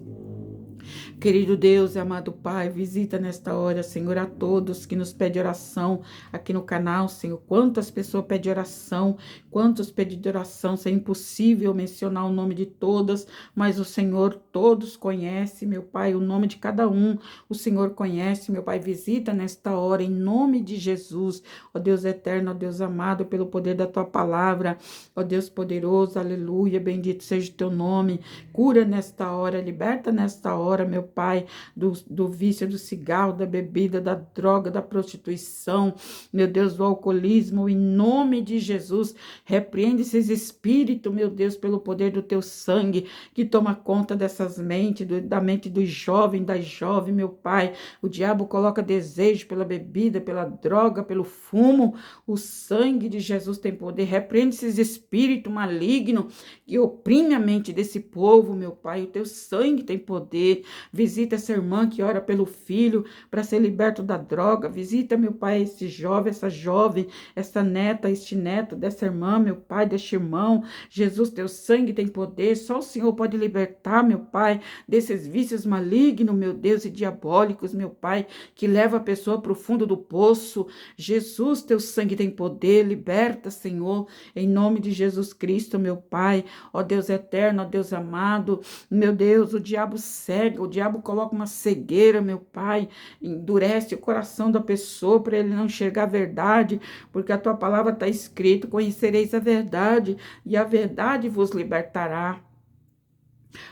Querido Deus e amado Pai, visita nesta hora, Senhor, a todos que nos pedem oração aqui no canal, Senhor. Quantas pessoas pedem oração, quantos pedidos de oração, é impossível mencionar o nome de todas, mas o Senhor todos conhece, meu Pai, o nome de cada um, o Senhor conhece, meu Pai, visita nesta hora, em nome de Jesus, ó Deus eterno, ó Deus amado, pelo poder da Tua palavra, ó Deus poderoso, aleluia, bendito seja o Teu nome, cura nesta hora, liberta nesta hora, meu Pai, do vício do cigarro, da bebida, da droga, da prostituição, meu Deus, do alcoolismo, em nome de Jesus, repreende esses espíritos, meu Deus, pelo poder do teu sangue, que toma conta dessas mentes, da mente dos jovens, das jovens, meu Pai, o diabo coloca desejo pela bebida, pela droga, pelo fumo, o sangue de Jesus tem poder, repreende esses espíritos malignos, que oprime a mente desse povo, meu Pai, o teu sangue tem poder, visita essa irmã que ora pelo filho para ser liberto da droga. Visita, meu Pai, esse jovem, essa jovem, essa neta, este neto dessa irmã, meu Pai, deste irmão. Jesus, teu sangue tem poder. Só o Senhor pode libertar, meu Pai, desses vícios malignos, meu Deus, e diabólicos, meu Pai, que leva a pessoa para o fundo do poço. Jesus, teu sangue tem poder. Liberta, Senhor, em nome de Jesus Cristo, meu Pai. Ó Deus eterno, ó Deus amado, meu Deus, o diabo cega, o diabo coloca uma cegueira, meu Pai, endurece o coração da pessoa para ele não enxergar a verdade, porque a tua palavra está escrito, conhecereis a verdade e a verdade vos libertará.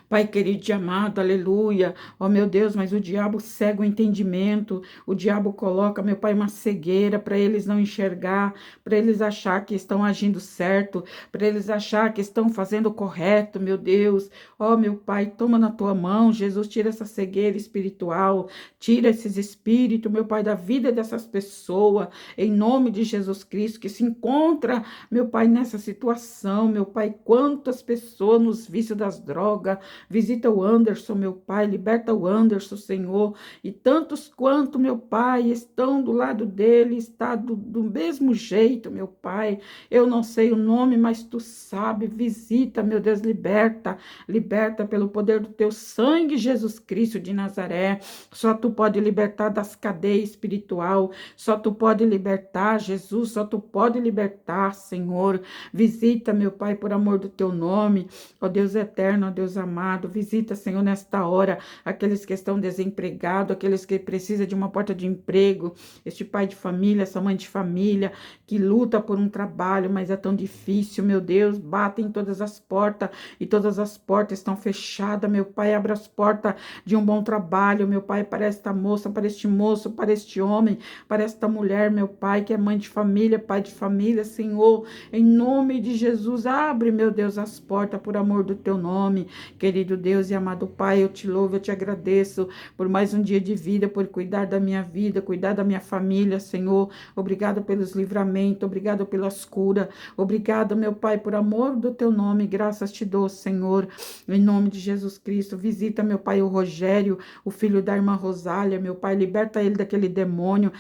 Pai querido e amado, aleluia, ó meu Deus, mas o diabo cega o entendimento, o diabo coloca, meu Pai, uma cegueira para eles não enxergar, para eles achar que estão agindo certo, para eles achar que estão fazendo o correto, meu Deus, ó meu Pai, toma na tua mão, Jesus, tira essa cegueira espiritual, tira esses espíritos, meu Pai, da vida dessas pessoas, em nome de Jesus Cristo, que se encontra, meu Pai, nessa situação, meu Pai, quantas pessoas nos vícios das drogas, Silva, visita o Anderson, meu Pai, liberta o Anderson, Senhor, e tantos quanto, meu Pai, estão do lado dele, está do mesmo jeito, meu Pai, eu não sei o nome, mas tu sabe, visita, meu Deus, liberta pelo poder do teu sangue, Jesus Cristo de Nazaré, só tu pode libertar das cadeias espiritual, só tu pode libertar, Jesus, só tu pode libertar, Senhor, visita, meu Pai, por amor do teu nome, ó Deus eterno, ó Deus amado, visita, Senhor, nesta hora, aqueles que estão desempregados, aqueles que precisam de uma porta de emprego, este pai de família, essa mãe de família, que luta por um trabalho, mas é tão difícil, meu Deus, bate em todas as portas, e todas as portas estão fechadas, meu Pai, abre as portas de um bom trabalho, meu Pai, para esta moça, para este moço, para este homem, para esta mulher, meu Pai, que é mãe de família, pai de família, Senhor, em nome de Jesus, abre, meu Deus, as portas por amor do teu nome, querido Deus e amado Pai, eu te louvo, eu te agradeço por mais um dia de vida, por cuidar da minha vida, cuidar da minha família, Senhor, obrigado pelos livramentos, obrigado pelas curas, obrigado, meu Pai, por amor do teu nome, graças te dou, Senhor, em nome de Jesus Cristo, visita, meu Pai, o Rogério, o filho da irmã Rosália, meu Pai, liberta ele daquele demônio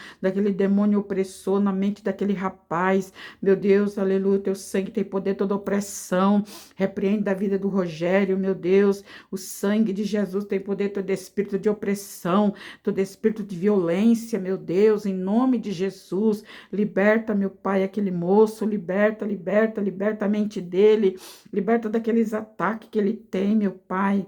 opressor na mente daquele rapaz, meu Deus, aleluia, teu sangue tem poder, toda opressão, repreende da vida do Rogério, meu Deus, o sangue de Jesus tem poder, todo espírito de opressão, todo espírito de violência, meu Deus, em nome de Jesus, liberta, meu Pai, aquele moço, liberta a mente dele, liberta daqueles ataques que ele tem, meu Pai.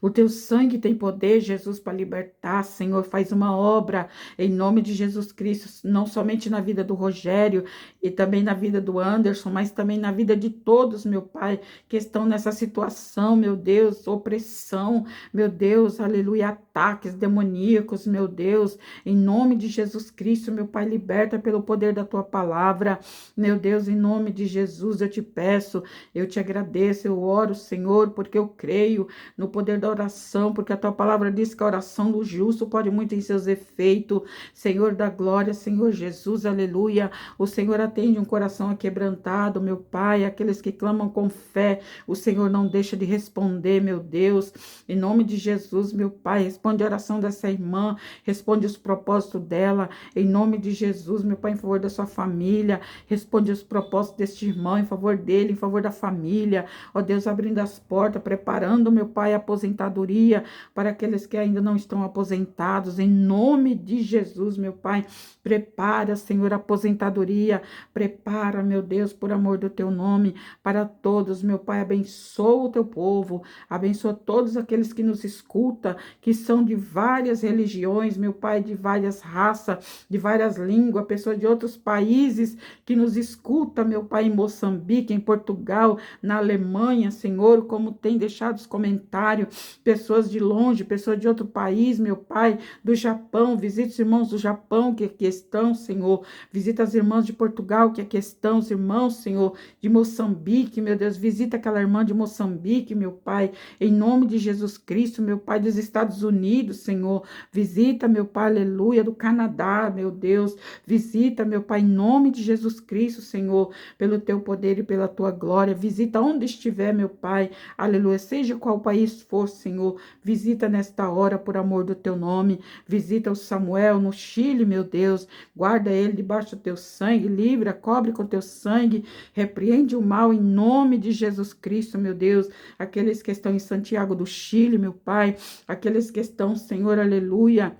O teu sangue tem poder, Jesus, para libertar, Senhor. Faz uma obra em nome de Jesus Cristo, não somente na vida do Rogério e também na vida do Anderson, mas também na vida de todos, meu Pai, que estão nessa situação, meu Deus, opressão, meu Deus, aleluia, ataques demoníacos, meu Deus, em nome de Jesus Cristo, meu Pai, liberta pelo poder da tua palavra, meu Deus, em nome de Jesus, eu te peço, eu te agradeço, eu oro, Senhor, porque eu creio no poder da oração, porque a tua palavra diz que a oração do justo pode muito em seus efeitos. Senhor da glória, Senhor Jesus, aleluia. O Senhor atende um coração aquebrantado, meu Pai, aqueles que clamam com fé. O Senhor não deixa de responder, meu Deus. Em nome de Jesus, meu Pai, responde a oração dessa irmã, responde os propósitos dela. Em nome de Jesus, meu Pai, em favor da sua família, responde os propósitos deste irmão, em favor dele, em favor da família. Ó Deus, abrindo as portas, preparando, meu Pai, a aposentadoria para aqueles que ainda não estão aposentados. Em nome de Jesus, meu Pai, prepara, Senhor, a aposentadoria. Prepara, meu Deus, por amor do teu nome, para todos, meu Pai. Abençoa o teu povo, abençoa todos aqueles que nos escutam, que são de várias religiões, meu Pai, de várias raças, de várias línguas, pessoas de outros países que nos escutam, meu Pai, em Moçambique, em Portugal, na Alemanha, Senhor, como tem deixado os comentários, pessoas de longe, pessoas de outro país, meu Pai, do Japão, visita os irmãos do Japão que aqui estão, Senhor, visita as irmãs de Portugal que aqui estão, os irmãos, Senhor, de Moçambique, meu Deus, visita aquela irmã de Moçambique, meu Pai, em nome de Jesus Cristo, meu Pai, dos Estados Unidos, Senhor, visita, meu Pai, aleluia, do Canadá, meu Deus, visita, meu Pai, em nome de Jesus Cristo, Senhor, pelo teu poder e pela tua glória, visita onde estiver, meu Pai, aleluia, seja qual país for, Senhor, visita nesta hora, por amor do teu nome, visita o Samuel no Chile, meu Deus, guarda ele debaixo do teu sangue, livra, cobre com teu sangue, repreende o mal em nome de Jesus Cristo, meu Deus, aqueles que estão em Santiago do Chile, meu Pai, aqueles que estão, Senhor, aleluia,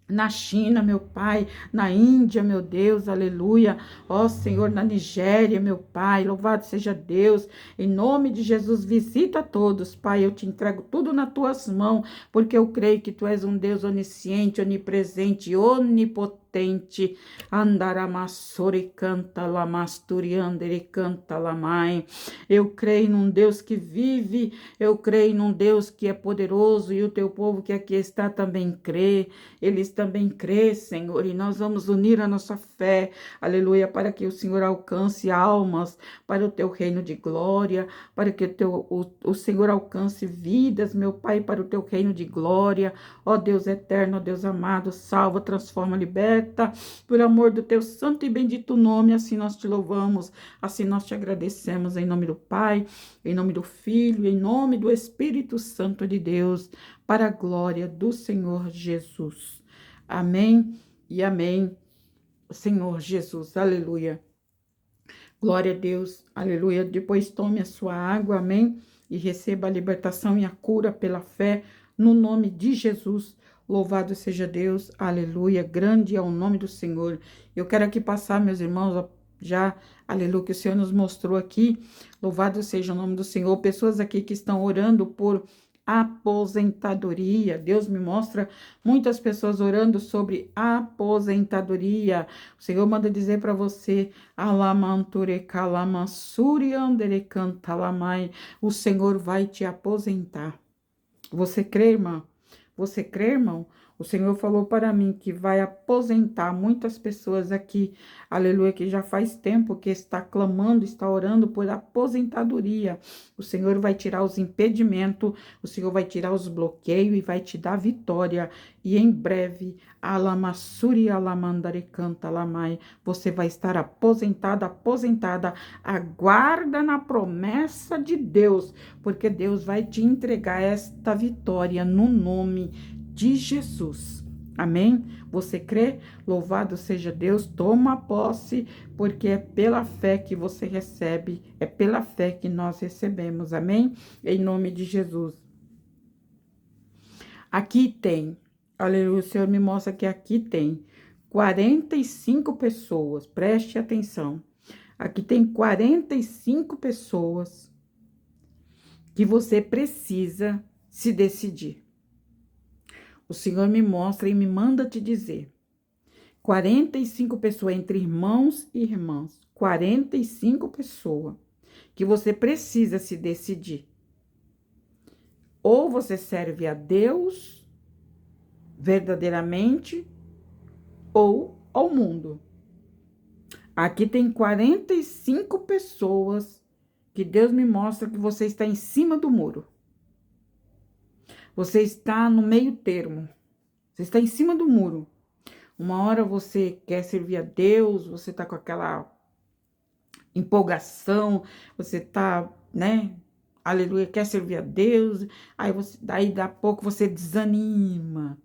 na China, meu Pai, na Índia, meu Deus, aleluia, ó Senhor, na Nigéria, meu Pai, louvado seja Deus, em nome de Jesus, visita a todos, Pai, eu te entrego tudo nas tuas mãos, porque eu creio que tu és um Deus onisciente, onipresente, onipotente, Andaramassori canta lamasturiandere canta lamai. Eu creio num Deus que vive, eu creio num Deus que é poderoso e o teu povo que aqui está também crê. Eles também crê, Senhor, e nós vamos unir a nossa fé, aleluia, para que o Senhor alcance almas para o teu reino de glória, para que o Senhor alcance vidas, meu Pai, para o teu reino de glória. Ó Deus eterno, ó Deus amado, salva, transforma, liberta liberta, por amor do teu santo e bendito nome. Assim nós te louvamos, assim nós te agradecemos, em nome do Pai, em nome do Filho, em nome do Espírito Santo de Deus, para a glória do Senhor Jesus. Amém e amém, Senhor Jesus, aleluia. Glória a Deus, aleluia. Depois tome a sua água, amém, e receba a libertação e a cura pela fé, no nome de Jesus. Louvado seja Deus, aleluia. Grande é o nome do Senhor. Eu quero aqui passar, meus irmãos, já, aleluia, que o Senhor nos mostrou aqui. Louvado seja o nome do Senhor. Pessoas aqui que estão orando por aposentadoria. Deus me mostra muitas pessoas orando sobre aposentadoria. O Senhor manda dizer para você, o Senhor vai te aposentar. Você crê, irmã? Você crê, irmão? O Senhor falou para mim que vai aposentar muitas pessoas aqui, aleluia, que já faz tempo que está clamando, está orando por aposentadoria. O Senhor vai tirar os impedimentos, o Senhor vai tirar os bloqueios e vai te dar vitória. E em breve, alamassuri alamandare canta lamai, você vai estar aposentada, aposentada. Aguarda na promessa de Deus, porque Deus vai te entregar esta vitória no nome de Jesus. Amém? Você crê? Louvado seja Deus. Toma posse, porque é pela fé que você recebe, é pela fé que nós recebemos. Amém? Em nome de Jesus. Aqui tem, aleluia, o Senhor me mostra que aqui tem 45 pessoas, preste atenção. Aqui tem 45 pessoas que você precisa se decidir. O Senhor me mostra e me manda te dizer. 45 pessoas, entre irmãos e irmãs. 45 pessoas que você precisa se decidir. Ou você serve a Deus verdadeiramente ou ao mundo. Aqui tem 45 pessoas que Deus me mostra que você está em cima do muro. Você está no meio termo. Você está em cima do muro. Uma hora você quer servir a Deus, você está com aquela empolgação, você está, né? Aleluia, quer servir a Deus. Daí, da pouco, você desanima.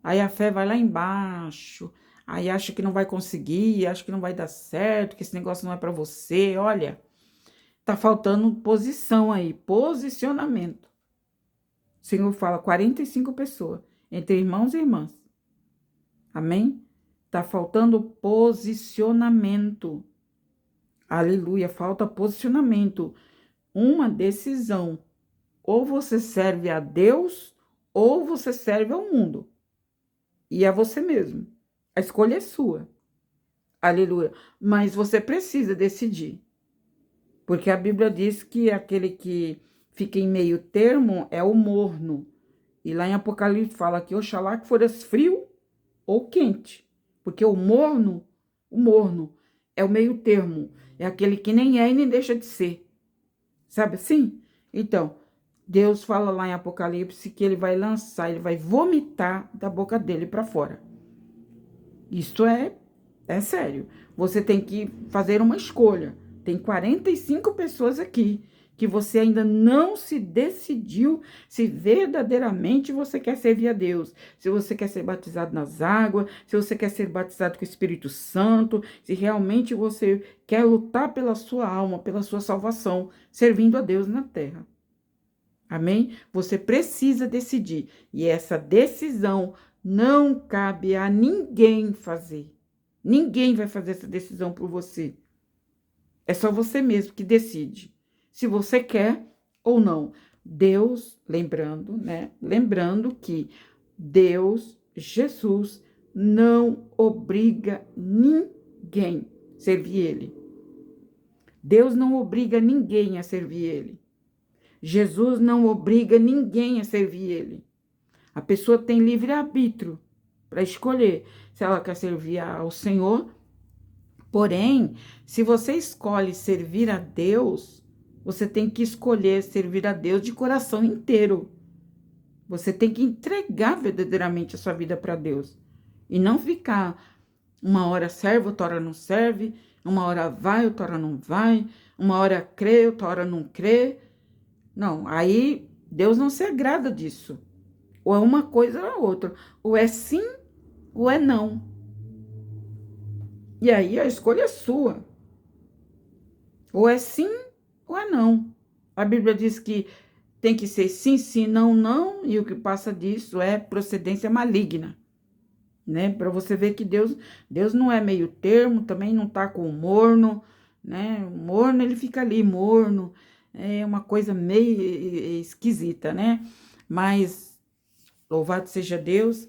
Aí a fé vai lá embaixo. Aí acha que não vai conseguir, acha que não vai dar certo, que esse negócio não é para você. Olha, tá faltando posição aí, posicionamento. O Senhor fala 45 pessoas, entre irmãos e irmãs. Amém? Tá faltando posicionamento. Aleluia, falta posicionamento. Uma decisão. Ou você serve a Deus, ou você serve ao mundo. E a você mesmo. A escolha é sua. Aleluia. Mas você precisa decidir. Porque a Bíblia diz que aquele que fica em meio termo é o morno. E lá em Apocalipse fala que oxalá que foras frio ou quente. Porque o morno é o meio termo. É aquele que nem é e nem deixa de ser. Sabe assim? Então, Deus fala lá em Apocalipse que ele vai lançar, ele vai vomitar da boca dele para fora. Isto é sério. Você tem que fazer uma escolha. Tem 45 pessoas aqui que você ainda não se decidiu se verdadeiramente você quer servir a Deus. Se você quer ser batizado nas águas, se você quer ser batizado com o Espírito Santo, se realmente você quer lutar pela sua alma, pela sua salvação, servindo a Deus na terra. Amém? Você precisa decidir. E essa decisão não cabe a ninguém fazer. Ninguém vai fazer essa decisão por você. É só você mesmo que decide se você quer ou não. Deus, lembrando, né? Lembrando que Deus, Jesus, não obriga ninguém a servir Ele. Deus não obriga ninguém a servir Ele. Jesus não obriga ninguém a servir Ele. A pessoa tem livre-arbítrio para escolher se ela quer servir ao Senhor. Porém, se você escolhe servir a Deus, você tem que escolher servir a Deus de coração inteiro. Você tem que entregar verdadeiramente a sua vida para Deus. E não ficar uma hora serve, outra hora não serve, uma hora vai, outra hora não vai, uma hora crê, outra hora não crê. Não, aí Deus não se agrada disso. Ou é uma coisa ou é outra. Ou é sim, ou é não. E aí a escolha é sua. Ou é sim, ou é não. A Bíblia diz que tem que ser sim, sim, não, não. E o que passa disso é procedência maligna. Né? Para você ver que Deus não é meio termo, também não tá com morno, né? O morno, ele fica ali, morno. É uma coisa meio esquisita, né? Mas, louvado seja Deus,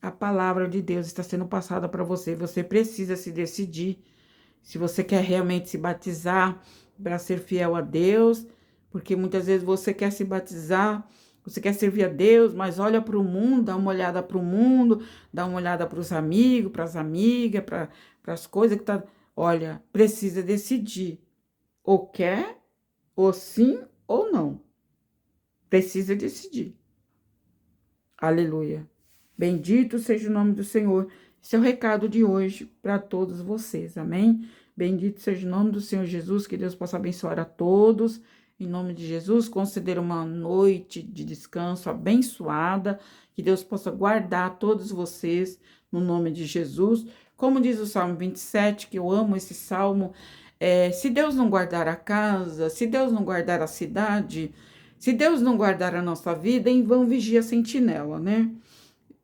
a palavra de Deus está sendo passada para você. Você precisa se decidir se você quer realmente se batizar para ser fiel a Deus, porque muitas vezes você quer se batizar, você quer servir a Deus, mas olha para o mundo, dá uma olhada para o mundo, dá uma olhada para os amigos, para as amigas, para as coisas que tá. Olha, precisa decidir. Ou quer, ou sim, ou não. Precisa decidir. Aleluia. Bendito seja o nome do Senhor. Esse é o recado de hoje para todos vocês. Amém? Bendito seja o nome do Senhor Jesus. Que Deus possa abençoar a todos. Em nome de Jesus, conceder uma noite de descanso abençoada. Que Deus possa guardar todos vocês no nome de Jesus. Como diz o Salmo 27, que eu amo esse salmo. Se Deus não guardar a casa, se Deus não guardar a cidade, se Deus não guardar a nossa vida, em vão vigia a sentinela, né?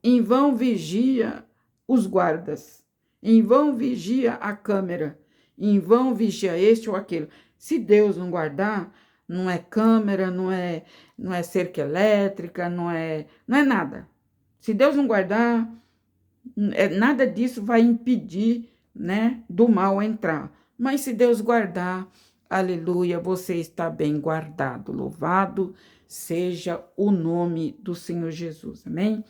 Em vão vigia os guardas, em vão vigia a câmera, em vão vigia este ou aquele. Se Deus não guardar, não é câmera, não é cerca elétrica, não é nada. Se Deus não guardar, nada disso vai impedir, né, do mal entrar. Mas se Deus guardar, aleluia, você está bem guardado. Louvado seja o nome do Senhor Jesus. Amém?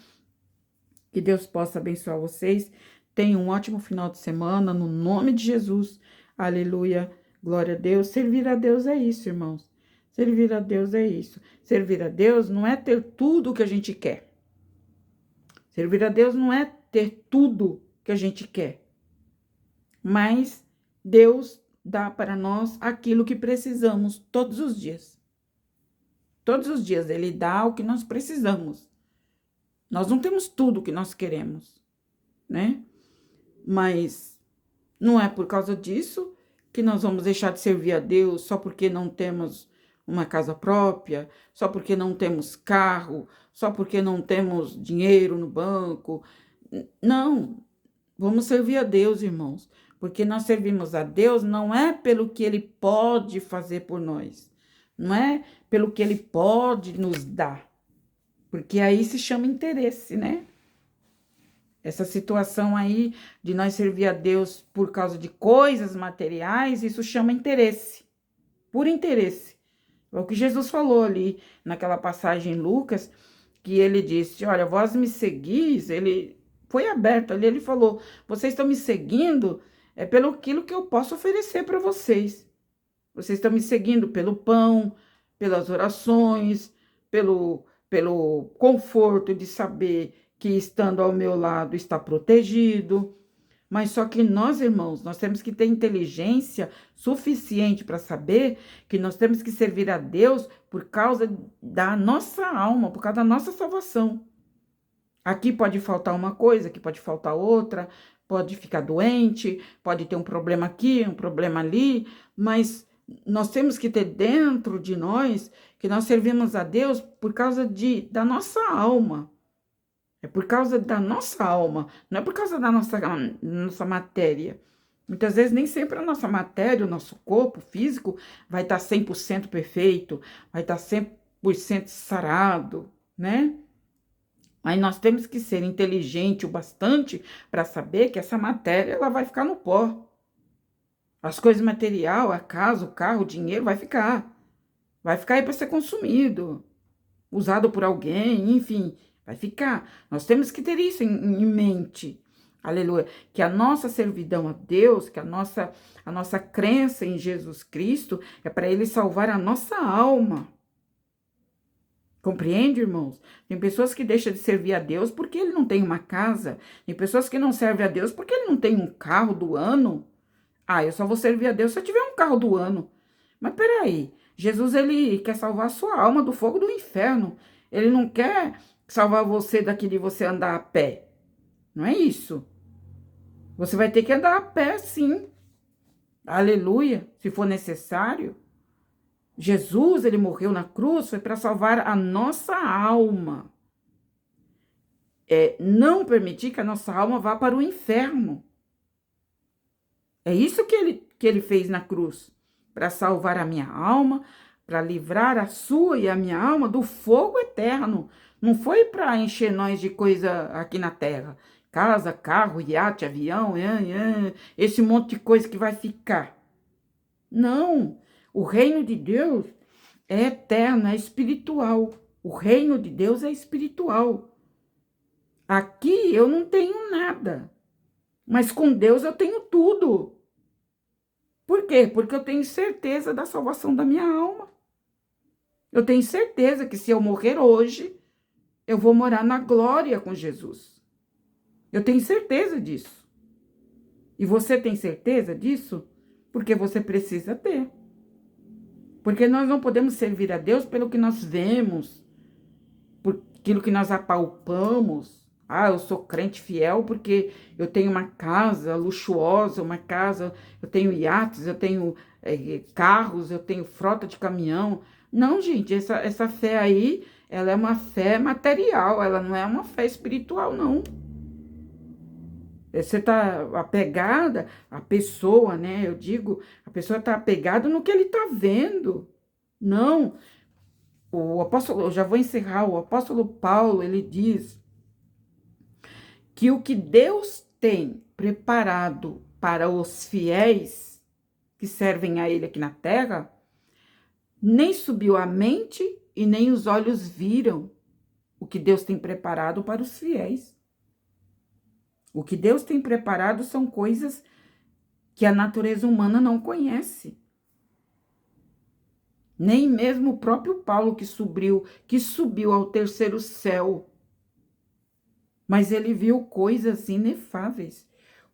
Que Deus possa abençoar vocês. Tenham um ótimo final de semana, no nome de Jesus. Aleluia. Glória a Deus. Servir a Deus é isso, irmãos. Servir a Deus é isso. Servir a Deus não é ter tudo o que a gente quer. Servir a Deus não é ter tudo que a gente quer. Mas Deus dá para nós aquilo que precisamos todos os dias. Todos os dias Ele dá o que nós precisamos. Nós não temos tudo o que nós queremos, né? Mas não é por causa disso que nós vamos deixar de servir a Deus só porque não temos uma casa própria, só porque não temos carro, só porque não temos dinheiro no banco. Não, vamos servir a Deus, irmãos, porque nós servimos a Deus não é pelo que Ele pode fazer por nós, não é pelo que Ele pode nos dar, porque aí se chama interesse, né? Essa situação aí de nós servir a Deus por causa de coisas materiais, isso chama interesse, por interesse. É o que Jesus falou ali naquela passagem em Lucas, que ele disse, olha, vós me seguis, ele foi aberto ali, ele falou, vocês estão me seguindo pelo aquilo que eu posso oferecer para vocês. Vocês estão me seguindo pelo pão, pelas orações, pelo conforto de saber que estando ao meu lado está protegido. Mas só que nós, irmãos, nós temos que ter inteligência suficiente para saber que nós temos que servir a Deus por causa da nossa alma, por causa da nossa salvação. Aqui pode faltar uma coisa, aqui pode faltar outra, pode ficar doente, pode ter um problema aqui, um problema ali, mas nós temos que ter dentro de nós que nós servimos a Deus por causa da nossa alma. É por causa da nossa alma, não é por causa da nossa matéria. Muitas vezes nem sempre a nossa matéria, o nosso corpo físico vai estar 100% perfeito, vai estar 100% sarado, né? Mas nós temos que ser inteligente o bastante para saber que essa matéria ela vai ficar no pó. As coisas material, a casa, o carro, o dinheiro vai ficar. Vai ficar aí para ser consumido, usado por alguém, enfim, vai ficar. Nós temos que ter isso em mente. Aleluia. Que a nossa servidão a Deus, que a nossa crença em Jesus Cristo é para Ele salvar a nossa alma. Compreende, irmãos? Tem pessoas que deixam de servir a Deus porque ele não tem uma casa. Tem pessoas que não servem a Deus porque ele não tem um carro do ano. Ah, eu só vou servir a Deus se eu tiver um carro do ano. Mas peraí, Jesus, ele quer salvar a sua alma do fogo do inferno. Ele não quer salvar você daqui de você andar a pé. Não é isso. Você vai ter que andar a pé, sim. Aleluia, se for necessário. Jesus, ele morreu na cruz, foi para salvar a nossa alma. Não permitir que a nossa alma vá para o inferno. É isso que ele fez na cruz, para salvar a minha alma, para livrar a sua e a minha alma do fogo eterno. Não foi para encher nós de coisa aqui na terra. Casa, carro, iate, avião, esse monte de coisa que vai ficar. Não, o reino de Deus é eterno, é espiritual. O reino de Deus é espiritual. Aqui eu não tenho nada, mas com Deus eu tenho tudo. Por quê? Porque eu tenho certeza da salvação da minha alma. Eu tenho certeza que se eu morrer hoje, eu vou morar na glória com Jesus. Eu tenho certeza disso. E você tem certeza disso? Porque você precisa ter. Porque nós não podemos servir a Deus pelo que nós vemos, por aquilo que nós apalpamos. Ah, eu sou crente fiel porque eu tenho uma casa luxuosa, eu tenho iates, eu tenho carros, eu tenho frota de caminhão. Não, gente, essa fé aí, ela é uma fé material, ela não é uma fé espiritual, não. Você está apegada à pessoa, né? Eu digo, a pessoa está apegada no que ele está vendo. Não, o apóstolo, eu já vou encerrar, o apóstolo Paulo, ele diz que o que Deus tem preparado para os fiéis que servem a ele aqui na terra, nem subiu a mente e nem os olhos viram o que Deus tem preparado para os fiéis. O que Deus tem preparado são coisas que a natureza humana não conhece. Nem mesmo o próprio Paulo que subiu ao terceiro céu. Mas ele viu coisas inefáveis,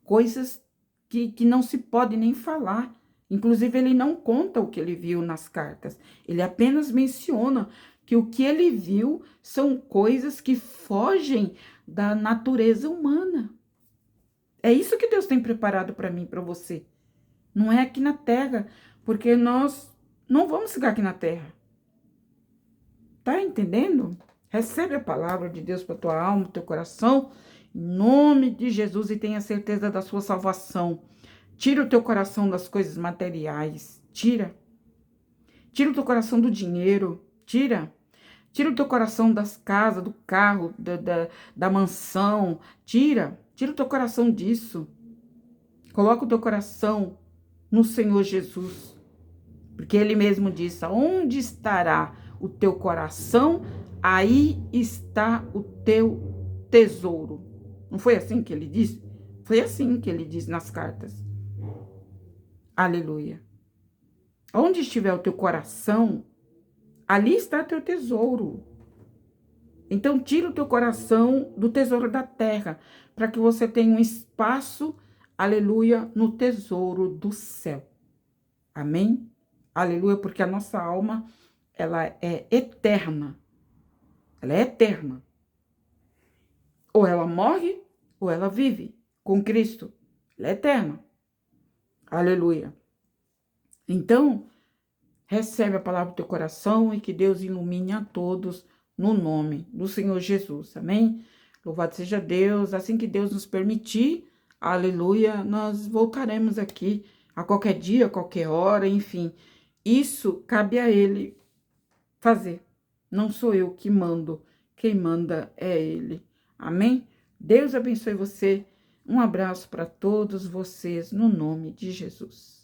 coisas que não se pode nem falar. Inclusive, ele não conta o que ele viu nas cartas. Ele apenas menciona que o que ele viu são coisas que fogem da natureza humana. É isso que Deus tem preparado para mim e para você. Não é aqui na terra, porque nós não vamos ficar aqui na terra. Tá entendendo? Recebe a palavra de Deus para tua alma, teu coração, em nome de Jesus, e tenha certeza da sua salvação. Tira o teu coração das coisas materiais. Tira. Tira o teu coração do dinheiro. Tira. Tira o teu coração das casas, do carro, da mansão. Tira. Tira o teu coração disso. Coloca o teu coração no Senhor Jesus. Porque ele mesmo disse, onde estará o teu coração, aí está o teu tesouro. Não foi assim que ele disse? Foi assim que ele diz nas cartas. Aleluia. Onde estiver o teu coração, ali está teu tesouro. Então, tira o teu coração do tesouro da terra, para que você tenha um espaço, aleluia, no tesouro do céu. Amém? Aleluia, porque a nossa alma, ela é eterna. Ela é eterna. Ou ela morre, ou ela vive com Cristo. Ela é eterna. Aleluia. Então, recebe a palavra do teu coração e que Deus ilumine a todos no nome do Senhor Jesus. Amém? Louvado seja Deus. Assim que Deus nos permitir, aleluia, nós voltaremos aqui a qualquer dia, a qualquer hora, enfim. Isso cabe a Ele fazer. Não sou eu que mando. Quem manda é Ele. Amém? Deus abençoe você. Um abraço para todos vocês no nome de Jesus.